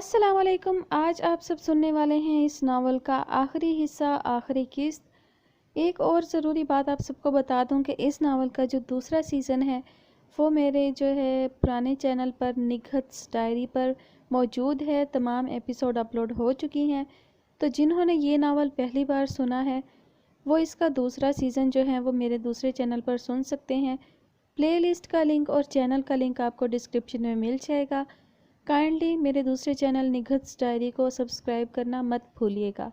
السلام علیکم۔ آج آپ سب سننے والے ہیں اس ناول کا آخری حصہ، آخری قسط۔ ایک اور ضروری بات آپ سب کو بتا دوں کہ اس ناول کا جو دوسرا سیزن ہے وہ میرے پرانے چینل پر نگہتس ڈائری پر موجود ہے۔ تمام ایپیسوڈ اپلوڈ ہو چکی ہیں، تو جنہوں نے یہ ناول پہلی بار سنا ہے وہ اس کا دوسرا سیزن وہ میرے دوسرے چینل پر سن سکتے ہیں۔ پلے لسٹ کا لنک اور چینل کا لنک آپ کو ڈسکرپشن میں مل جائے گا۔ کائنڈلی میرے دوسرے چینل نگہتس ڈائری کو سبسکرائب کرنا مت بھولیے گا۔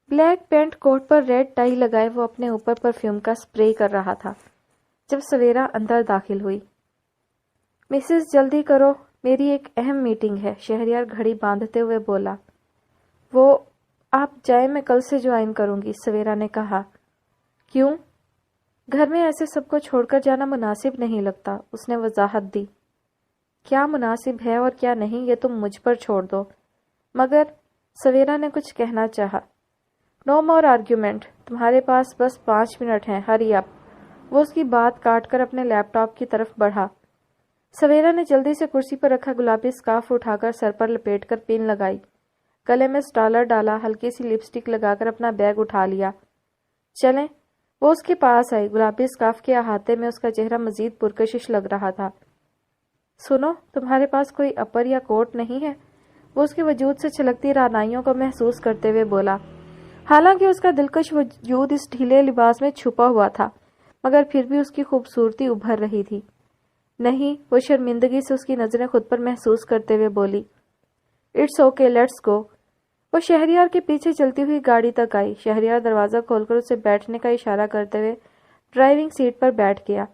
بلیک پینٹ کوٹ پر ریڈ ٹائی لگائے وہ اپنے اوپر پرفیوم کا سپرے کر رہا تھا جب سویرا اندر داخل ہوئی۔ مسز جلدی کرو، میری ایک اہم میٹنگ ہے، شہریار گھڑی باندھتے ہوئے بولا۔ وہ آپ جائیں، میں کل سے جوائن کروں گی، سویرا نے کہا۔ کیوں؟ گھر میں ایسے سب کو چھوڑ کر جانا مناسب نہیں لگتا، اس نے وضاحت دی۔ کیا مناسب ہے اور کیا نہیں یہ تم مجھ پر چھوڑ دو۔ مگر سویرا نے کچھ کہنا چاہا۔ نو مور آرگیومنٹ، تمہارے پاس بس 5 منٹ ہیں، ہری اپ۔ وہ اس کی بات کاٹ کر اپنے لیپ ٹاپ کی طرف بڑھا۔ سویرا نے جلدی سے کرسی پر رکھا گلابی اسکارف اٹھا کر سر پر لپیٹ کر پن لگائی، گلے میں اسٹالر ڈالا، ہلکی سی لپسٹک لگا کر اپنا بیگ اٹھا لیا۔ چلیں۔ وہ اس کے پاس آئی، گلابی اسکارف کے احاطے میں اس کا چہرہ مزید پرکشش لگ رہا تھا۔ سنو، تمہارے پاس کوئی اپر یا کوٹ نہیں ہے؟ وہ اس کے وجود سے چھلکتی رعنائیوں کو محسوس کرتے ہوئے بولا۔ حالانکہ اس کا دلکش وجود اس ڈھیلے لباس میں چھپا ہوا تھا، مگر پھر بھی اس کی خوبصورتی ابھر رہی تھی۔ نہیں، وہ شرمندگی سے اس کی نظریں خود پر محسوس کرتے ہوئے بولی۔ It's okay, let's go. وہ شہریار کے پیچھے چلتی ہوئی گاڑی تک آئی۔ شہریار دروازہ کھول کر اسے بیٹھنے کا اشارہ کرتے ہوئے ڈرائیونگ سیٹ پر بیٹھ گیا۔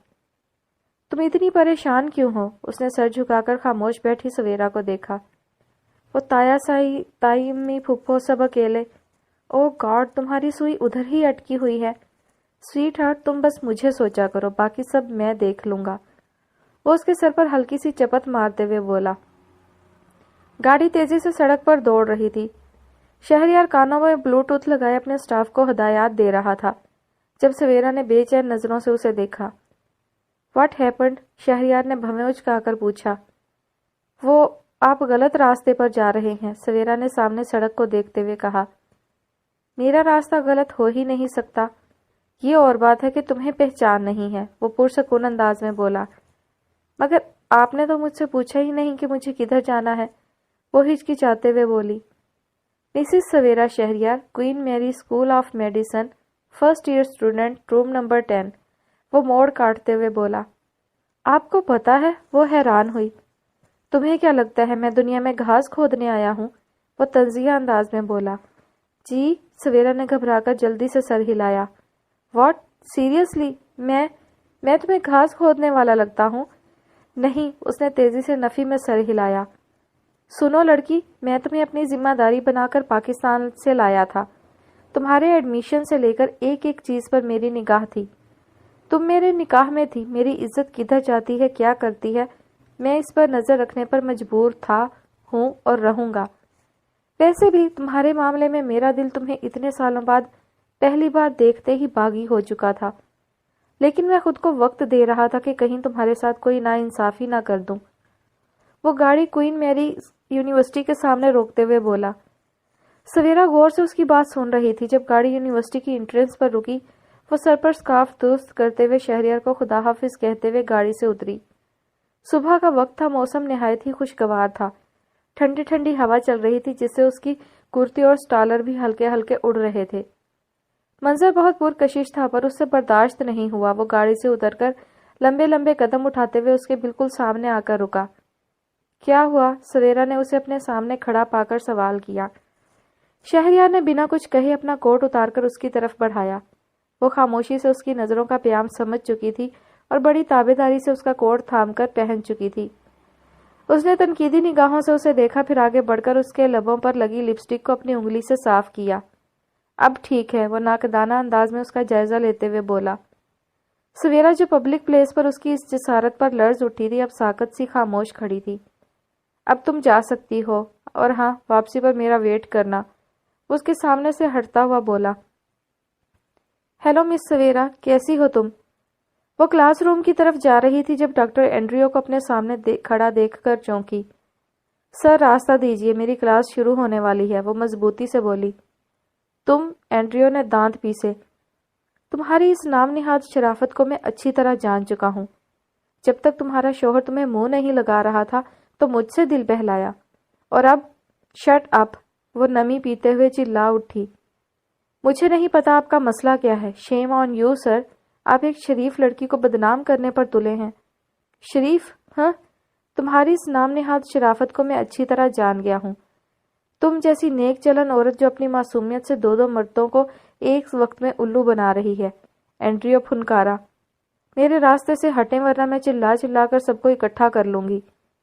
تم اتنی پریشان کیوں ہو؟ اس نے سر جھکا کر خاموش بیٹھی سویرا کو دیکھا۔ وہ تایا سائی، تائی امی، پھپھو سب اکیلے۔ او گاڈ، تمہاری سوئی ادھر ہی اٹکی ہوئی ہے۔ سویٹ ہارٹ، تم بس مجھے سوچا کرو، باقی سب میں دیکھ لوں گا۔ وہ اس کے سر پر ہلکی سی چپت مارتے ہوئے بولا۔ گاڑی تیزی سے سڑک پر دوڑ رہی تھی۔ شہریار کانوں میں بلوٹوتھ لگائے اپنے سٹاف کو ہدایات دے رہا تھا جب سویرا نے بے چین نظروں سے اسے دیکھا۔ What happened? شہریار نے بھویں اچکا کر پوچھا۔ وہ آپ غلط راستے پر جا رہے ہیں، سویرا نے سامنے سڑک کو دیکھتے ہوئے کہا۔ میرا راستہ غلط ہو ہی نہیں سکتا، یہ اور بات ہے کہ تمہیں پہچان نہیں ہے، وہ پرسکون انداز میں بولا۔ مگر آپ نے تو مجھ سے پوچھا ہی نہیں کہ مجھے کدھر جانا ہے، وہ ہچکچاتے ہوئے بولی۔ Mrs Savera Shehryar, Queen Mary School of Medicine, first year student, room number 10، وہ موڑ کاٹتے ہوئے بولا۔ آپ کو پتا ہے؟ وہ حیران ہوئی۔ تمہیں کیا لگتا ہے میں دنیا میں گھاس کھودنے آیا ہوں؟ وہ تنزیہ انداز میں بولا۔ جی؟ سویرا نے گھبرا کر جلدی سے سر ہلایا۔ واٹ؟ سیریسلی؟ میں تمہیں گھاس کھودنے والا لگتا ہوں؟ نہیں، اس نے تیزی سے نفی میں سر ہلایا۔ سنو لڑکی، میں تمہیں اپنی ذمہ داری بنا کر پاکستان سے لایا تھا۔ تمہارے ایڈمیشن سے لے کر ایک ایک چیز پر میری نگاہ تھی۔ تم میرے نکاح میں تھی، میری عزت کدھر جاتی ہے، کیا کرتی ہے، میں اس پر نظر رکھنے پر مجبور تھا، ہوں اور رہوں گا۔ ویسے بھی تمہارے معاملے میں میرا دل تمہیں اتنے سالوں بعد پہلی بار دیکھتے ہی باغی ہو چکا تھا، لیکن میں خود کو وقت دے رہا تھا کہ کہیں تمہارے ساتھ کوئی ناانصافی نہ کر دوں۔ وہ گاڑی کوئین میری یونیورسٹی کے سامنے روکتے ہوئے بولا۔ سویرا غور سے اس کی بات سن رہی تھی۔ جب گاڑی یونیورسٹی کی انٹرنس پر رکی، وہ سر پر سکارف درست کرتے ہوئے شہریار کو خدا حافظ کہتے ہوئے گاڑی سے اتری۔ صبح کا وقت تھا، موسم نہایت ہی خوشگوار تھا، ٹھنڈی ٹھنڈی ہوا چل رہی تھی جس سے اس کی کرتی اور سٹالر بھی ہلکے ہلکے اڑ رہے تھے۔ منظر بہت پرکشش تھا پر اس سے برداشت نہیں ہوا۔ وہ گاڑی سے اتر کر لمبے لمبے قدم اٹھاتے ہوئے اس کے بالکل سامنے آ کر رکا۔ کیا ہوا؟ سویرا نے اسے اپنے سامنے کھڑا پا کر سوال کیا۔ شہریار نے بنا کچھ کہے اپنا کوٹ اتار کر اس کی طرف بڑھایا۔ وہ خاموشی سے اس کی نظروں کا پیام سمجھ چکی تھی اور بڑی تابعداری سے اس کا کوٹ تھام کر پہن چکی تھی۔ اس نے تنقیدی نگاہوں سے اسے دیکھا، پھر آگے بڑھ کر اس کے لبوں پر لگی لپسٹک کو اپنی انگلی سے صاف کیا۔ اب ٹھیک ہے، وہ ناقدانہ انداز میں اس کا جائزہ لیتے ہوئے بولا۔ سویرا جو پبلک پلیس پر اس کی اس جسارت پر لرز اٹھی تھی، اب ساکت سی خاموش کھڑی تھی۔ اب تم جا سکتی ہو، اور ہاں، واپسی پر میرا ویٹ کرنا، وہ اس کے سامنے سے ہٹتا ہوا بولا۔ ہیلو مس سویرا، کیسی ہو تم؟ وہ کلاس روم کی طرف جا رہی تھی جب ڈاکٹر اینڈریو کو اپنے سامنے کھڑا دیکھ کر چونکی۔ سر راستہ دیجیے، میری کلاس شروع ہونے والی ہے، وہ مضبوطی سے بولی۔ تم؟ اینڈریو نے دانت پیسے۔ تمہاری اس نام نہاد شرافت کو میں اچھی طرح جان چکا ہوں۔ جب تک تمہارا شوہر تمہیں منہ نہیں لگا رہا تھا تو مجھ سے دل بہلایا، اور اب شٹ اپ، وہ نمی پیتے ہوئے چلا اٹھی۔ مجھے نہیں پتا آپ کا مسئلہ کیا ہے۔ شیم آن یو سر، آپ ایک شریف لڑکی کو بدنام کرنے پر تلے ہیں۔ شریف؟ ہاں، تمہاری اس نام نہاد شرافت کو میں اچھی طرح جان گیا ہوں۔ تم جیسی نیک چلن عورت جو اپنی معصومیت سے دو مردوں کو ایک وقت میں الو بنا رہی ہے۔ اینڈریو پھنکارا۔ میرے راستے سے ہٹیں ورنہ میں چلا چلا کر سب کو اکٹھا کر لوں گی،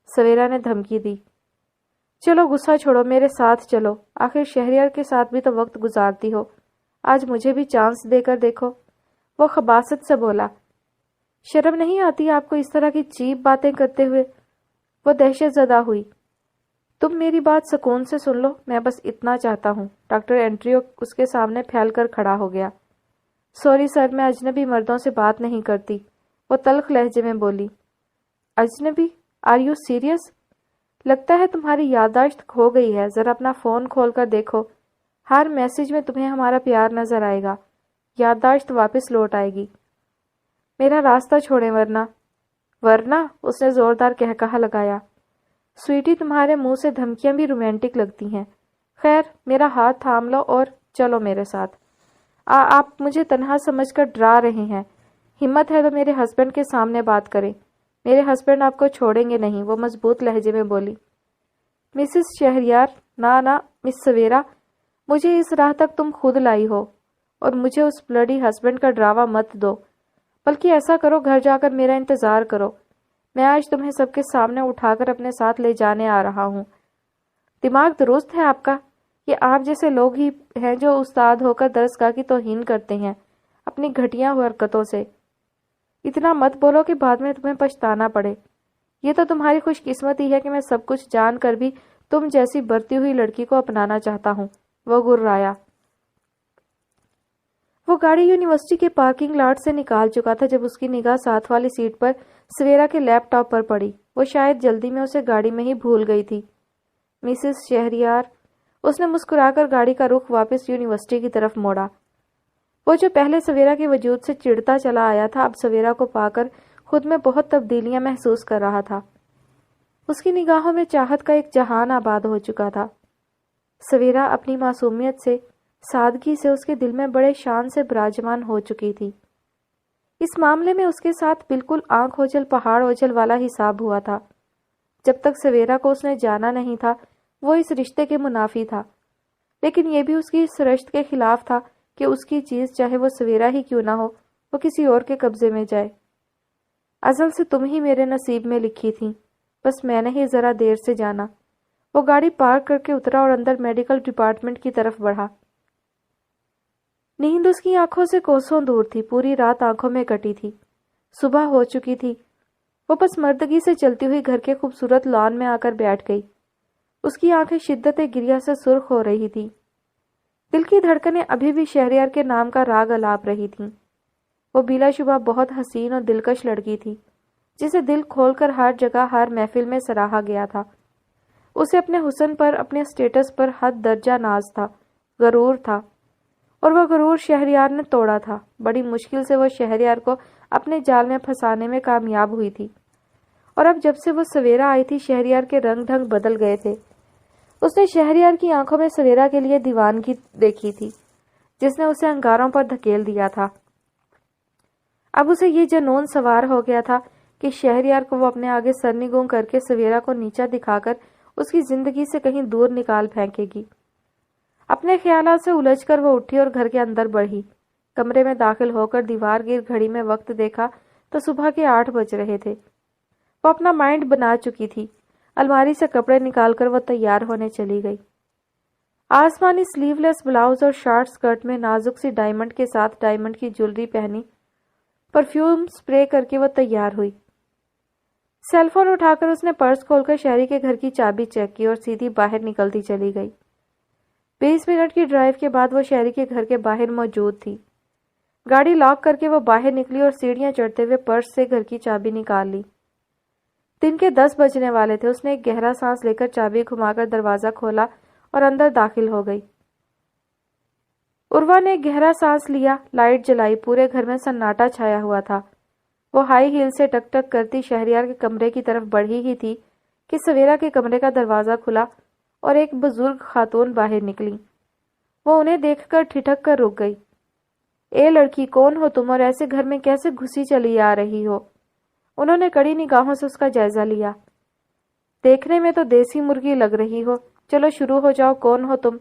سویرا نے دھمکی دی۔ چلو غصہ چھوڑو، میرے ساتھ چلو، آخر شہریار کے ساتھ بھی تو وقت گزارتی ہو، آج مجھے بھی چانس دے کر دیکھو، وہ خباثت سے بولا۔ شرم نہیں آتی آپ کو اس طرح کی چیپ باتیں کرتے ہوئے؟ وہ دہشت زدہ ہوئی۔ تم میری بات سکون سے سن لو، میں بس اتنا چاہتا ہوں۔ ڈاکٹر اینڈریو اس کے سامنے پھیل کر کھڑا ہو گیا۔ سوری سر، میں اجنبی مردوں سے بات نہیں کرتی، وہ تلخ لہجے میں بولی۔ اجنبی؟ Are you serious? لگتا ہے تمہاری یادداشت کھو گئی ہے، ذرا اپنا فون کھول کر دیکھو، ہر میسج میں تمہیں ہمارا پیار نظر آئے گا، یادداشت واپس لوٹ آئے گی۔ میرا راستہ چھوڑیں ورنہ اس نے زوردار کہکہا لگایا۔ سویٹی، تمہارے منہ سے دھمکیاں بھی رومانٹک لگتی ہیں۔ خیر، میرا ہاتھ تھام لو اور چلو میرے ساتھ۔ آپ مجھے تنہا سمجھ کر ڈرا رہے ہیں، ہمت ہے تو میرے ہسبینڈ کے سامنے بات کریں، میرے ہسبینڈ آپ کو چھوڑیں گے نہیں، وہ مضبوط لہجے میں بولی۔ مسز شہریار، نہ مس سویرا، مجھے اس راہ تک تم خود لائی ہو، اور مجھے اس بلڈی ہسبینڈ کا ڈراوا مت دو، بلکہ ایسا کرو گھر جا کر میرا انتظار کرو، میں آج تمہیں سب کے سامنے اٹھا کر اپنے ساتھ لے جانے آ رہا ہوں۔ دماغ درست ہے آپ کا؟ یہ آپ جیسے لوگ ہی ہیں جو استاد ہو کر درسگاہ کی توہین کرتے ہیں اپنی گھٹیا حرکتوں سے۔ اتنا مت بولو کہ بعد میں تمہیں پچھتانا پڑے۔ یہ تو تمہاری خوش قسمتی ہے کہ میں سب کچھ جان کر بھی تم جیسی برتی ہوئی لڑکی کو اپنانا چاہتا ہوں، وہ گررایا۔ وہ گاڑی یونیورسٹی کے پارکنگ لاٹ سے نکال چکا تھا جب اس کی نگاہ ساتھ والی سیٹ پر سویرا کے لیپ ٹاپ پر پڑی۔ وہ شاید جلدی میں اسے گاڑی میں ہی بھول گئی تھی۔ مسز شہریار، اس نے مسکرا کر گاڑی کا رخ واپس یونیورسٹی کی طرف موڑا۔ وہ جو پہلے سویرا کے وجود سے چڑھتا چلا آیا تھا، اب سویرا کو پا کر خود میں بہت تبدیلیاں محسوس کر رہا تھا۔ اس کی نگاہوں میں چاہت کا ایک جہان آباد ہو چکا تھا۔ سویرا اپنی معصومیت سے، سادگی سے اس کے دل میں بڑے شان سے براجمان ہو چکی تھی۔ اس معاملے میں اس کے ساتھ بالکل آنکھ اوجھل پہاڑ اوجھل والا حساب ہوا تھا۔ جب تک سویرا کو اس نے جانا نہیں تھا وہ اس رشتے کے منافی تھا، لیکن یہ بھی اس کی اس رشت کے خلاف تھا کہ اس کی چیز چاہے وہ سویرا ہی کیوں نہ ہو، وہ کسی اور کے قبضے میں جائے۔ ازل سے تم ہی میرے نصیب میں لکھی تھی، بس میں نے ہی ذرا دیر سے جانا۔ وہ گاڑی پارک کر کے اترا اور اندر میڈیکل ڈپارٹمنٹ کی طرف بڑھا۔ نیند اس کی آنکھوں سے کوسوں دور تھی، پوری رات آنکھوں میں کٹی تھی۔ صبح ہو چکی تھی۔ وہ پس مردگی سے چلتی ہوئی گھر کے خوبصورت لان میں آ کر بیٹھ گئی۔ اس کی آنکھیں شدت گریہ سے سرخ ہو رہی تھی۔ دل کی دھڑکنیں ابھی بھی شہریار کے نام کا راگ الاپ رہی تھیں۔ وہ بلا شبہ بہت حسین اور دلکش لڑکی تھی، جسے دل کھول کر ہر جگہ ہر محفل میں سراہا گیا تھا۔ اسے اپنے حسن پر، اپنے اسٹیٹس پر حد درجہ ناز تھا، غرور تھا، اور وہ غرور شہریار نے توڑا تھا۔ بڑی مشکل سے وہ شہریار کو اپنے جال میں پھنسانے میں کامیاب ہوئی تھی، اور اب جب سے وہ سویرا آئی تھی شہریار کے رنگ ڈھنگ بدل گئے تھے۔ اس نے شہریار کی آنکھوں میں سویرا کے لیے دیوانگی دیکھی تھی، جس نے اسے انگاروں پر دھکیل دیا تھا۔ اب اسے یہ جنون سوار ہو گیا تھا کہ شہریار کو وہ اپنے آگے سرنگوں کر کے سویرا کو نیچا دکھا کر اس کی زندگی سے کہیں دور نکال پھینکے گی۔ اپنے خیالات سے الجھ کر وہ اٹھی اور گھر کے اندر بڑھی۔ کمرے میں داخل ہو کر دیوار گیر گھڑی میں وقت دیکھا تو صبح کے 8 بج رہے تھے۔ وہ اپنا مائنڈ بنا چکی تھی۔ الماری سے کپڑے نکال کر وہ تیار ہونے چلی گئی۔ آسمانی سلیو لیس بلاؤز اور شارٹ سکرٹ میں نازک سی ڈائمنڈ کے ساتھ ڈائمنڈ کی جویلری پہنی، پرفیوم سپرے کر کے وہ تیار ہوئی۔ سیل فون اٹھا کر اس نے پرس کھول کر شہری کے گھر کی چابی چیک کی اور سیدھی باہر نکلتی چلی گئی۔ 20 منٹ کی ڈرائیو کے بعد وہ شہری کے گھر کے باہر موجود تھی۔ گاڑی لاک کر کے وہ باہر نکلی اور سیڑھیاں چڑھتے ہوئے پرس سے گھر کی چابی نکال لی۔ دن کے 10 بجنے والے تھے۔ اس نے ایک گہرا سانس لے کر چابی گھما کر دروازہ کھولا اور اندر داخل ہو گئی۔ عروہ نے ایک گہرا سانس لیا، لائٹ جلائی، پورے گھر میں سناٹا چھایا ہوا تھا۔ وہ ہائی ہیل سے ٹک ٹک کرتی شہریار کے کمرے کی طرف بڑھی ہی تھی کہ سویرا کے کمرے کا دروازہ کھلا اور ایک بزرگ خاتون باہر نکلی۔ وہ انہیں دیکھ کر ٹھٹک کر رک گئی۔ اے لڑکی، کون ہو تم اور ایسے گھر میں کیسے گھسی چلی آ رہی ہو؟ انہوں نے کڑی نگاہوں سے اس کا جائزہ لیا۔ دیکھنے میں تو دیسی مرغی لگ رہی ہو، چلو شروع ہو جاؤ، کون ہو تم؟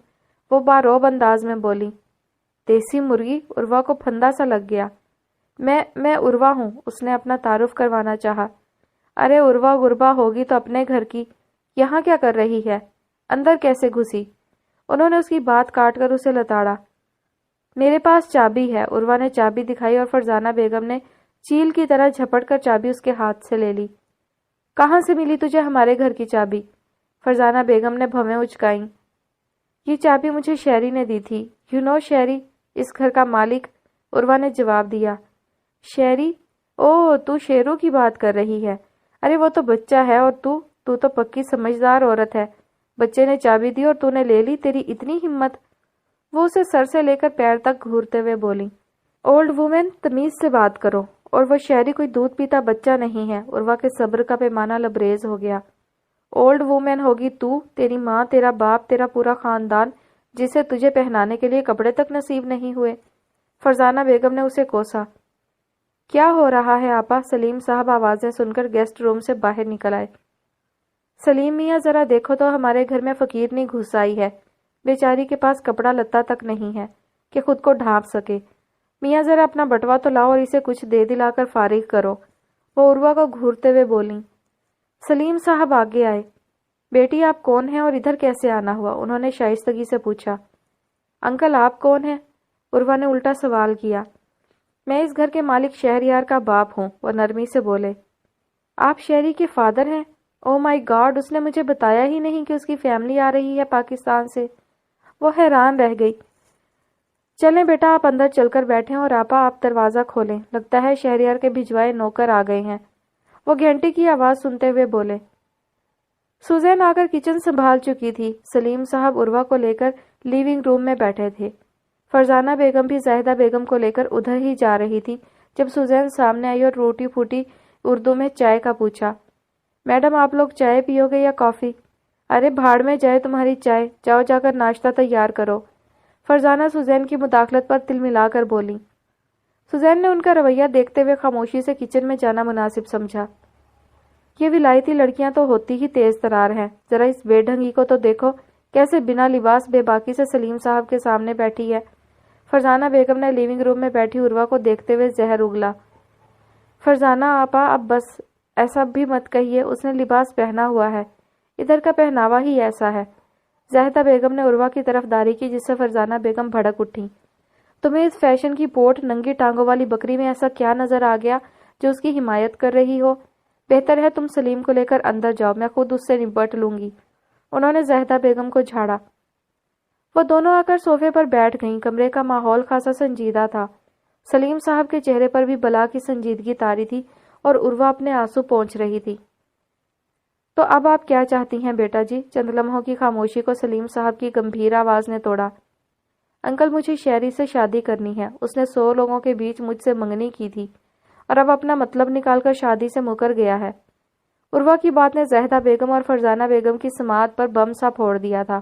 وہ باروب انداز میں بولی۔ دیسی مرغی؟ عروہ کو پھندا سا لگ گیا۔ میں عروہ ہوں، اس نے اپنا تعارف کروانا چاہا۔ ارے عروہ غربا ہوگی تو اپنے گھر کی، یہاں کیا کر رہی ہے؟ اندر کیسے گھسی؟ انہوں نے اس کی بات کاٹ کر اسے لتاڑا۔ میرے پاس چابی ہے، عروہ نے چابی دکھائی اور فرزانہ بیگم نے چیل کی طرح جھپٹ کر چابی اس کے ہاتھ سے لے لی۔ کہاں سے ملی تجھے ہمارے گھر کی چابی؟ فرزانہ بیگم نے بھویں اچکائیں۔ یہ چابی مجھے شہری نے دی تھی۔ یو نو شہری، اس گھر کا مالک، عروہ نے جواب دیا۔ شہری؟ اوہ، تو شیروں کی بات کر رہی ہے۔ ارے وہ تو بچہ ہے، اور تو پکی سمجھدار عورت ہے۔ بچے نے چابی دی اور تو نے لے لی، تیری اتنی ہمت؟ وہ اسے سر سے لے کر پیر تک گھورتے ہوئے بولی۔ اولڈ وومن، تمیز سے بات کرو، اور وہ شہری کوئی دودھ پیتا بچہ نہیں ہے۔ عروہ کے صبر کا پیمانہ لبریز ہو گیا۔ اولڈ وومن ہوگی تو، تیری ماں، تیرا باپ، تیرا پورا خاندان، جسے تجھے پہنانے کے لیے کپڑے تک نصیب نہیں ہوئے۔ فرزانہ بیگم نے اسے کوسا۔ کیا ہو رہا ہے آپا؟ سلیم صاحب آوازیں سن کر گیسٹ روم سے باہر نکل آئے۔ سلیم میاں، ذرا دیکھو تو ہمارے گھر میں فقیرنی گھس آئی ہے۔ بیچاری کے پاس کپڑا لتا تک نہیں ہے کہ خود کو ڈھانپ سکے۔ میاں ذرا اپنا بٹوا تو لاؤ اور اسے کچھ دے دلا کر فارغ کرو، وہ عروہ کو گھورتے ہوئے بولیں۔ سلیم صاحب آگے آئے۔ بیٹی، آپ کون ہیں اور ادھر کیسے آنا ہوا؟ انہوں نے شائستگی سے پوچھا۔ انکل، آپ کون ہیں؟ عروہ نے الٹا سوال کیا۔ میں اس گھر کے مالک شہریار کا باپ ہوں، وہ نرمی سے بولے۔ آپ شہری کے فادر ہیں؟ او مائی گاڈ، اس نے مجھے بتایا ہی نہیں کہ اس کی فیملی آ رہی ہے پاکستان سے۔ وہ حیران رہ گئی۔ چلیں بیٹا، آپ اندر چل کر بیٹھیں، اور آپا آپ دروازہ کھولیں، لگتا ہے شہریار کے بھجوائے نوکر آ گئے ہیں، وہ گھنٹی کی آواز سنتے ہوئے بولے۔ سوزین آ کر کچن سنبھال چکی تھی۔ سلیم صاحب عروہ کو لے کر لیونگ روم میں بیٹھے تھے۔ فرزانہ بیگم بھی زاہدہ بیگم کو لے کر ادھر ہی جا رہی تھی جب سوزین سامنے آئی اور روٹی پھوٹی اردو میں چائے کا پوچھا۔ میڈم، آپ لوگ چائے پیو گے یا کافی؟ ارے بھاڑ میں جائے تمہاری چائے، جاؤ جا کر ناشتہ تیار کرو، فرزانہ سوزین کی مداخلت پر تل ملا کر بولی۔ سوزین نے ان کا رویہ دیکھتے ہوئے خاموشی سے کچن میں جانا مناسب سمجھا۔ یہ ولایتی لڑکیاں تو ہوتی ہی تیز ترار ہیں، ذرا اس بے ڈھنگی کو تو دیکھو، کیسے بنا لباس بے باکی سے سلیم صاحب کے سامنے بیٹھی ہے۔ فرزانہ بیگم نے لیونگ روم میں بیٹھی عروہ کو دیکھتے ہوئے زہر اگلا۔ فرزانہ آپا، اب بس ایسا بھی مت کہیے، اس نے لباس پہنا ہوا ہے، ادھر کا پہناوا ہی ایسا ہے۔ زاہدہ بیگم نے عروہ کی طرف داری کی، جس سے فرزانہ بیگم بھڑک اٹھی۔ تمہیں اس فیشن کی پوٹ ننگی ٹانگوں والی بکری میں ایسا کیا نظر آ گیا جو اس کی حمایت کر رہی ہو؟ بہتر ہے تم سلیم کو لے کر اندر جاؤ، میں خود اس سے نپٹ لوں گی۔ انہوں نے زاہدہ بیگم کو جھاڑا۔ وہ دونوں آ کر صوفے پر بیٹھ گئیں۔ کمرے کا ماحول خاصا سنجیدہ تھا۔ سلیم صاحب کے چہرے پر بھی بلا کی سنجیدگی طاری تھی اور عروہ اپنے آنسو پونچھ رہی تھی۔ تو اب آپ کیا چاہتی ہیں بیٹا جی؟ چند لمحوں کی خاموشی کو سلیم صاحب کی گمبھیر آواز نے توڑا۔ انکل، مجھے شہری سے شادی کرنی ہے، اس نے 100 لوگوں کے بیچ مجھ سے منگنی کی تھی اور اب اپنا مطلب نکال کر شادی سے مکر گیا ہے۔ عروہ کی بات نے زاہدہ بیگم اور فرزانہ بیگم کی سماعت پر بم سا پھوڑ دیا تھا۔